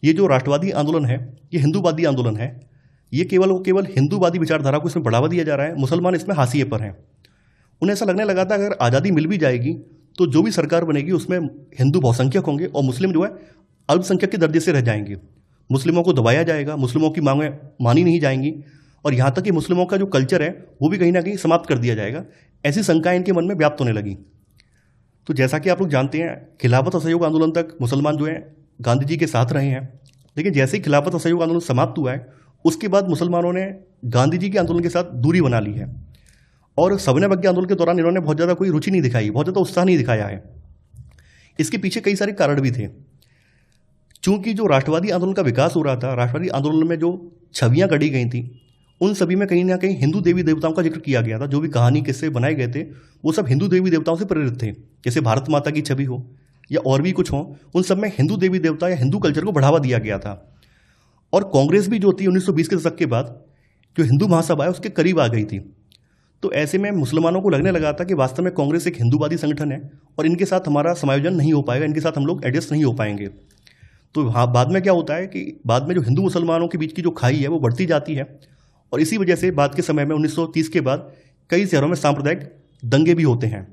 ये जो राष्ट्रवादी आंदोलन है ये हिंदूवादी आंदोलन है, ये केवल हिंदूवादी विचारधारा को इसमें बढ़ावा दिया जा रहा है, मुसलमान इसमें हाशिए पर हैं। उन्हें ऐसा लगने लगा था अगर आज़ादी मिल भी जाएगी तो जो भी सरकार बनेगी उसमें हिंदू बहुसंख्यक होंगे और मुस्लिम जो है अल्पसंख्यक के दर्जे से रह जाएंगे, मुस्लिमों को दबाया जाएगा, मुस्लिमों की मांगें मानी नहीं जाएंगी और यहाँ तक कि मुस्लिमों का जो कल्चर है वो भी कहीं ना कहीं समाप्त कर दिया जाएगा। ऐसी शंकाएं इनके मन में व्याप्त होने लगी। तो जैसा कि आप लोग जानते हैं, खिलाफत असहयोग आंदोलन तक मुसलमान जो हैं गांधी जी के साथ रहे हैं, लेकिन जैसे ही खिलाफत असहयोग आंदोलन समाप्त हुआ है उसके बाद मुसलमानों ने गांधी जी के आंदोलन के साथ दूरी बना ली है और सविनय अवज्ञा आंदोलन के दौरान इन्होंने बहुत ज़्यादा कोई रुचि नहीं दिखाई, बहुत ज़्यादा उत्साह नहीं दिखाया है। इसके पीछे कई सारे कारण भी थे। चूंकि जो राष्ट्रवादी आंदोलन का विकास हो रहा था, राष्ट्रवादी आंदोलन में जो छवियां गढ़ी गई थी उन सभी में कहीं ना कहीं हिंदू देवी देवताओं का जिक्र किया गया था। जो भी कहानी किस्से बनाए गए थे वो सब हिंदू देवी देवताओं से प्रेरित थे, जैसे भारत माता की छवि हो या और भी कुछ हो, उन सब में हिंदू देवी देवता या हिंदू कल्चर को बढ़ावा दिया गया था। और कांग्रेस भी जो थी 1920 के दशक के बाद जो हिंदू महासभा है उसके करीब आ गई थी। तो ऐसे में मुसलमानों को लगने लगा था कि वास्तव में कांग्रेस एक हिंदूवादी संगठन है और इनके साथ हमारा समायोजन नहीं हो पाएगा, इनके साथ हम लोग एडजस्ट नहीं हो पाएंगे। तो हाँ, बाद में क्या होता है कि बाद में जो हिंदू मुसलमानों के बीच की जो खाई है वो बढ़ती जाती है और इसी वजह से बाद के समय में 1930 के बाद कई शहरों में सांप्रदायिक दंगे भी होते हैं।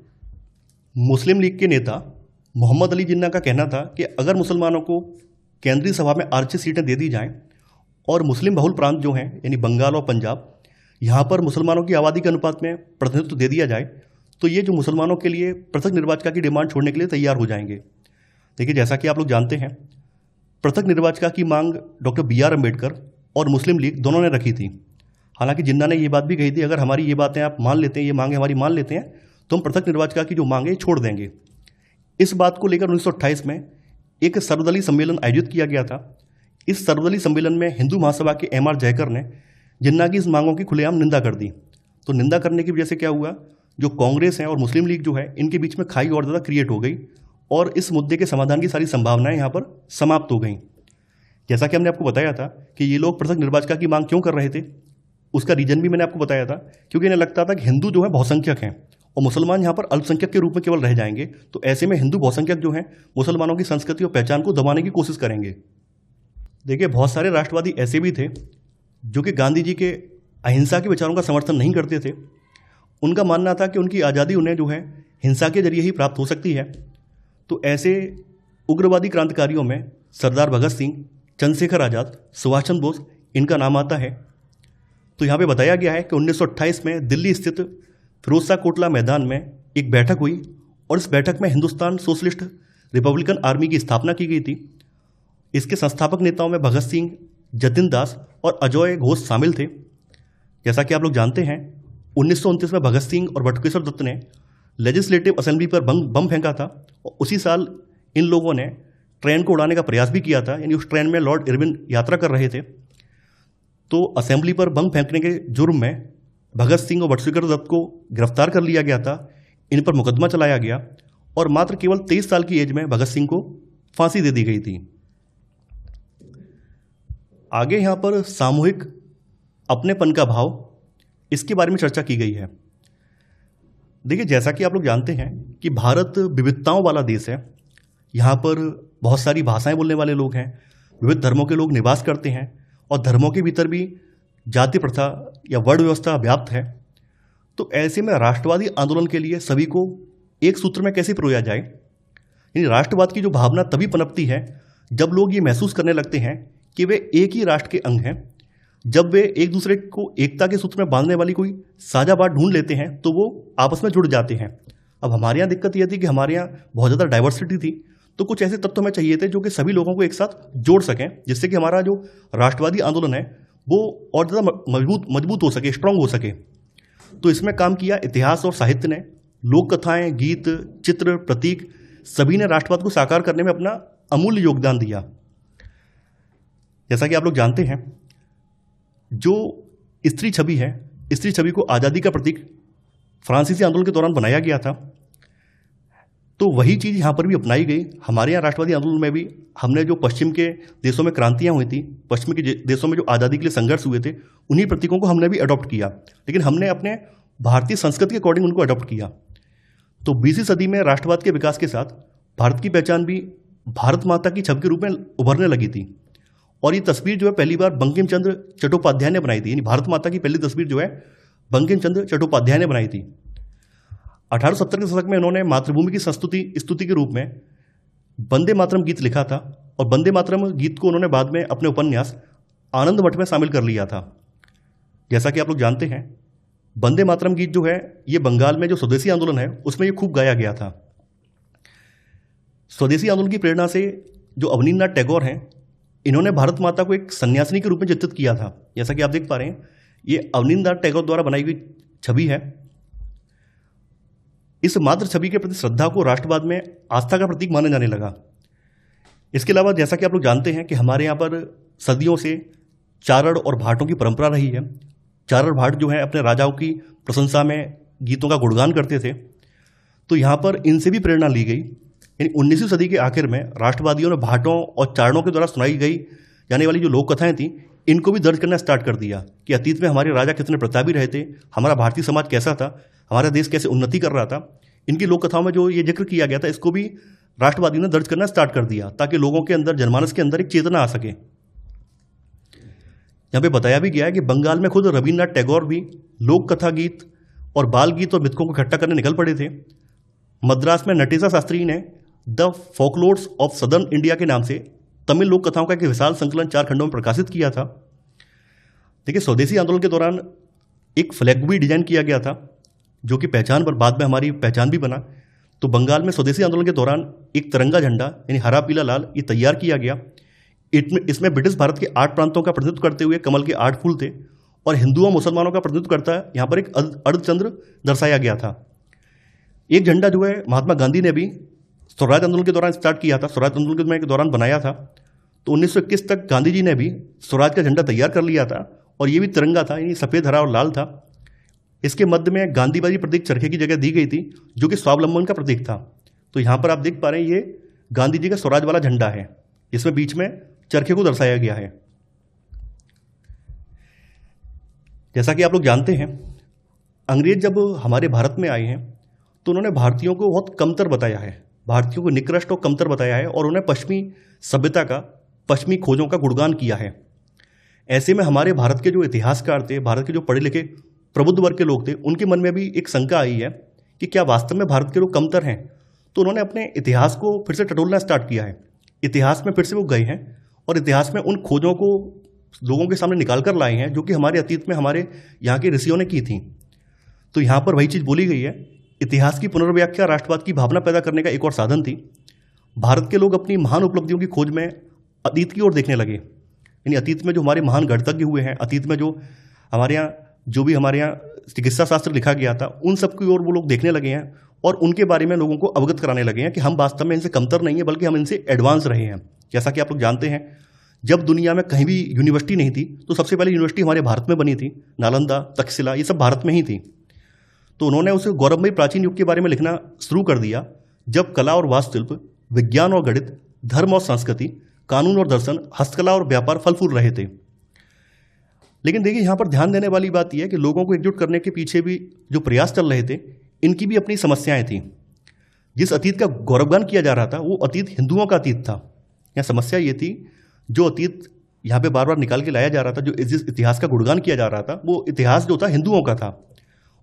मुस्लिम लीग के नेता मोहम्मद अली जिन्ना का कहना था कि अगर मुसलमानों को केंद्रीय सभा में आरक्षित सीटें दे दी जाएं और मुस्लिम बहुल प्रांत जो हैं यानी बंगाल और पंजाब, यहाँ पर मुसलमानों की आबादी के अनुपात में प्रतिनिधित्व दे दिया जाए तो ये जो मुसलमानों के लिए पृथक निर्वाचिका की डिमांड छोड़ने के लिए तैयार हो जाएंगे। देखिए, जैसा कि आप लोग जानते हैं, पृथक निर्वाचिका की मांग डॉक्टर BR अम्बेडकर और मुस्लिम लीग दोनों ने रखी थी। हालांकि जिन्ना ने ये बात भी कही थी अगर हमारी ये बातें आप मान लेते हैं, ये मांगे हमारी मान लेते हैं तो हम पृथक निर्वाचिका की जो मांग है छोड़ देंगे। इस बात को लेकर 1928 में एक सर्वदलीय सम्मेलन आयोजित किया गया था। इस सर्वदलीय सम्मेलन में हिंदू महासभा के MR जयकर ने जिन्ना की इस मांगों की खुलेआम निंदा कर दी। तो निंदा करने की वजह से क्या हुआ, जो कांग्रेस है और मुस्लिम लीग जो है इनके बीच में खाई और ज़्यादा क्रिएट हो गई और इस मुद्दे के समाधान की सारी संभावनाएं यहाँ पर समाप्त हो गई। जैसा कि हमने आपको बताया था कि ये लोग पृथक निर्वाचिका की मांग क्यों कर रहे थे, उसका रीजन भी मैंने आपको बताया था, क्योंकि इन्हें लगता था कि हिंदू जो है बहुसंख्यक हैं और मुसलमान यहाँ पर अल्पसंख्यक के रूप में केवल रह जाएंगे। तो ऐसे में हिंदू बहुसंख्यक जो हैं मुसलमानों की संस्कृति और पहचान को दबाने की कोशिश करेंगे। देखिए, बहुत सारे राष्ट्रवादी ऐसे भी थे जो कि गांधी जी के अहिंसा के विचारों का समर्थन नहीं करते थे। उनका मानना था कि उनकी आज़ादी उन्हें जो है हिंसा के जरिए ही प्राप्त हो सकती है। तो ऐसे उग्रवादी क्रांतिकारियों में सरदार भगत सिंह, चंद्रशेखर आज़ाद, सुभाष चंद्र बोस इनका नाम आता है। तो यहाँ पे बताया गया है कि 1928 में दिल्ली स्थित फिरोजशाह कोटला मैदान में एक बैठक हुई और इस बैठक में हिंदुस्तान सोशलिस्ट रिपब्लिकन आर्मी की स्थापना की गई थी। इसके संस्थापक नेताओं में भगत सिंह, जतिन दास और अजय घोष शामिल थे। जैसा कि आप लोग जानते हैं, 1929 में भगत सिंह और बटुकेश्वर दत्त ने लेजिस्लेटिव असेंबली पर बम फेंका था और उसी साल इन लोगों ने ट्रेन को उड़ाने का प्रयास भी किया था, यानी उस ट्रेन में लॉर्ड इरविन यात्रा कर रहे थे। तो असेंबली पर बम फेंकने के जुर्म में भगत सिंह और बटुकेश्वर दत्त को गिरफ्तार कर लिया गया था। इन पर मुकदमा चलाया गया और मात्र केवल 23 साल की एज में भगत सिंह को फांसी दे दी गई थी। आगे यहाँ पर सामूहिक अपनेपन का भाव, इसके बारे में चर्चा की गई है। देखिए, जैसा कि आप लोग जानते हैं कि भारत विविधताओं वाला देश है। यहाँ पर बहुत सारी भाषाएं बोलने वाले लोग हैं, विविध धर्मों के लोग निवास करते हैं और धर्मों के भीतर भी जाति प्रथा या वर्ण व्यवस्था व्याप्त है। तो ऐसे में राष्ट्रवादी आंदोलन के लिए सभी को एक सूत्र में कैसे पिरोया जाए, यानी राष्ट्रवाद की जो भावना तभी पनपती है जब लोग ये महसूस करने लगते हैं कि वे एक ही राष्ट्र के अंग हैं। जब वे एक दूसरे को एकता के सूत्र में बांधने वाली कोई साझा बात ढूंढ लेते हैं तो वो आपस में जुड़ जाते हैं। अब हमारे यहाँ दिक्कत यह थी कि हमारे यहाँ बहुत ज़्यादा डाइवर्सिटी थी, तो कुछ ऐसे तत्व हमें चाहिए थे जो कि सभी लोगों को एक साथ जोड़ सकें, जिससे कि हमारा जो राष्ट्रवादी आंदोलन है वो और ज़्यादा मजबूत हो सके, स्ट्रांग हो सके। तो इसमें काम किया इतिहास और साहित्य ने। लोक कथाएं, गीत, चित्र, प्रतीक सभी ने राष्ट्रवाद को साकार करने में अपना अमूल्य योगदान दिया। जैसा कि आप लोग जानते हैं, जो स्त्री छवि है, स्त्री छवि को आज़ादी का प्रतीक फ्रांसीसी आंदोलन के दौरान बनाया गया था। तो वही चीज़ यहाँ पर भी अपनाई गई। हमारे यहाँ राष्ट्रवादी आंदोलन में भी हमने जो पश्चिम के देशों में क्रांतियाँ हुई थी, पश्चिम के देशों में जो आज़ादी के लिए संघर्ष हुए थे, उन्हीं प्रतीकों को हमने भी अडॉप्ट किया, लेकिन हमने अपने भारतीय संस्कृति के अकॉर्डिंग उनको अडॉप्ट किया। तो 20वीं सदी में राष्ट्रवाद के विकास के साथ भारत की पहचान भी भारत माता की छवि के रूप में उभरने लगी थी। और ये तस्वीर जो है पहली बार बंकिम चंद्र चट्टोपाध्याय ने बनाई थी, यानी भारत माता की पहली तस्वीर जो है बंकिम चंद्र चट्टोपाध्याय ने बनाई थी। 1870 के दशक में उन्होंने मातृभूमि की स्तुति के रूप में वंदे मातरम गीत लिखा था, और वंदे मातरम गीत को उन्होंने बाद में अपने उपन्यास आनंद मठ में शामिल कर लिया था। जैसा कि आप लोग जानते हैं, वंदे मातरम गीत जो है ये बंगाल में जो स्वदेशी आंदोलन है उसमें ये खूब गाया गया था। स्वदेशी आंदोलन की प्रेरणा से जो अवनींद्रनाथ टैगोर हैं, इन्होंने भारत माता को एक सन्यासिनी के रूप में चित्रित किया था। जैसा कि आप देख पा रहे हैं, ये अवनींद्रनाथ टैगोर द्वारा बनाई गई छवि है। इस मातृ छवि के प्रति श्रद्धा को राष्ट्रवाद में आस्था का प्रतीक माना जाने लगा। इसके अलावा जैसा कि आप लोग जानते हैं कि हमारे यहाँ पर सदियों से चारण और भाटों की परंपरा रही है। चारण भाट जो है अपने राजाओं की प्रशंसा में गीतों का गुणगान करते थे, तो यहाँ पर इनसे भी प्रेरणा ली गई। यानी 19वीं सदी के आखिर में राष्ट्रवादियों ने भाटों और चारणों के द्वारा सुनाई गई जाने वाली जो लोक कथाएं थी, इनको भी दर्ज करना स्टार्ट कर दिया कि अतीत में हमारे राजा कितने प्रतापी रहे थे, हमारा भारतीय समाज कैसा था, हमारा देश कैसे उन्नति कर रहा था। इनकी लोक कथाओं में जो ये जिक्र किया गया था, इसको भी राष्ट्रवादियों ने दर्ज करना स्टार्ट कर दिया, ताकि लोगों के अंदर, जनमानस के अंदर एक चेतना आ सके। यहाँ पे बताया भी गया है कि बंगाल में खुद रविन्द्रनाथ टैगोर भी लोक कथा गीत और बाल गीत और मिथकों को इकट्ठा करने निकल पड़े थे। मद्रास में नटेशा शास्त्री ने the folklores of southern India के नाम से तमिल लोक कथाओं का एक विशाल संकलन 4 खंडों में प्रकाशित किया था। देखिए, स्वदेशी आंदोलन के दौरान एक फ्लैग भी डिजाइन किया गया था, जो कि पहचान पर बाद में हमारी पहचान भी बना। तो बंगाल में स्वदेशी आंदोलन के दौरान एक तिरंगा झंडा यानी हरा पीला लाल ये तैयार किया गया। इसमें ब्रिटिश भारत के 8 प्रांतों का प्रतिनिधित्व करते हुए कमल के 8 फूल थे, और हिंदुओं मुसलमानों का प्रतिनिधित्व करता है यहाँ पर एक अर्धचंद्र दर्शाया गया था। एक झंडा जो है महात्मा गांधी ने भी स्वराज आंदोलन के दौरान स्टार्ट किया था, स्वराज आंदोलन के दौरान बनाया था। तो 1921 तक गांधी जी ने भी स्वराज का झंडा तैयार कर लिया था, और ये भी तिरंगा था, यानी सफ़ेद, हरा और लाल था। इसके मध्य में गांधीवादी प्रतीक चरखे की जगह दी गई थी, जो कि स्वावलंबन का प्रतीक था। तो यहाँ पर आप देख पा रहे हैं, ये गांधी जी का स्वराज वाला झंडा है, इसमें बीच में चरखे को दर्शाया गया है। जैसा कि आप लोग जानते हैं, अंग्रेज जब हमारे भारत में आए हैं तो उन्होंने भारतीयों को बहुत कमतर बताया है, भारतीयों को निकृष्ट और कमतर बताया है, और उन्हें पश्चिमी सभ्यता का, पश्चिमी खोजों का गुणगान किया है। ऐसे में हमारे भारत के जो इतिहासकार थे, भारत के जो पढ़े लिखे प्रबुद्ध वर्ग के लोग थे, उनके मन में भी एक शंका आई है कि क्या वास्तव में भारत के लोग कमतर हैं। तो उन्होंने अपने इतिहास को फिर से टटोलना स्टार्ट किया है। इतिहास में फिर से वो गए हैं और इतिहास में उन खोजों को लोगों के सामने निकाल कर लाए हैं, जो कि हमारे अतीत में हमारे यहाँ के ऋषियों ने की थी। तो यहाँ पर वही चीज़ बोली गई है, इतिहास की पुनर्व्याख्या राष्ट्रवाद की भावना पैदा करने का एक और साधन थी। भारत के लोग अपनी महान उपलब्धियों की खोज में अतीत की ओर देखने लगे, यानी अतीत में जो हमारे महान गणतज्ञ हुए हैं, अतीत में जो हमारे यहाँ चिकित्सा शास्त्र लिखा गया था, उन सब की ओर वो लोग देखने लगे हैं, और उनके बारे में लोगों को अवगत कराने लगे हैं कि हम वास्तव में इनसे कमतर नहीं है, बल्कि हम इनसे एडवांस रहे हैं। जैसा कि आप लोग जानते हैं, जब दुनिया में कहीं भी यूनिवर्सिटी नहीं थी, तो सबसे पहले यूनिवर्सिटी हमारे भारत में बनी थी। नालंदा, तक्षशिला, ये सब भारत में ही थी। तो उन्होंने उस गौरवमयी प्राचीन युग के बारे में लिखना शुरू कर दिया, जब कला और वास्तुशिल्प, विज्ञान और गणित, धर्म और संस्कृति, कानून और दर्शन, हस्तकला और व्यापार फल फूल रहे थे। लेकिन देखिए, यहाँ पर ध्यान देने वाली बात यह है कि लोगों को एकजुट करने के पीछे भी जो प्रयास चल रहे थे, इनकी भी अपनी समस्याएं थीं। जिस अतीत का गौरवगान किया जा रहा था, वो अतीत हिंदुओं का अतीत था। यहाँ समस्या ये थी, जो अतीत यहाँ पे बार बार निकाल के लाया जा रहा था, जो जिस इतिहास का गुणगान किया जा रहा था, वो इतिहास जो था हिंदुओं का था,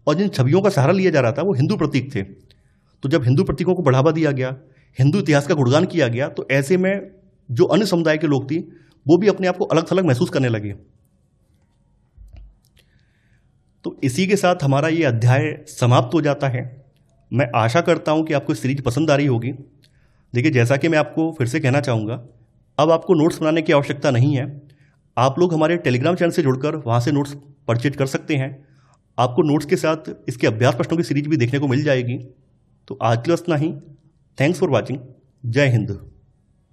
और जिन छवियों का सहारा लिया जा रहा था वो हिंदू प्रतीक थे। तो जब हिंदू प्रतीकों को बढ़ावा दिया गया, हिंदू इतिहास का गुणगान किया गया, तो ऐसे में जो अन्य समुदाय के लोग थी, वो भी अपने आप को अलग थलग महसूस करने लगे। तो इसी के साथ हमारा ये अध्याय समाप्त हो जाता है। मैं आशा करता हूँ कि आपको सीरीज पसंद आ रही होगी। देखिए, जैसा कि मैं आपको फिर से कहना चाहूँगा, अब आपको नोट्स बनाने की आवश्यकता नहीं है। आप लोग हमारे टेलीग्राम चैनल से जुड़कर वहाँ से नोट्स परचेज कर सकते हैं। आपको नोट्स के साथ इसके अभ्यास प्रश्नों की सीरीज भी देखने को मिल जाएगी। तो आज के लिए इतना ही। Thanks for watching. जय हिंद।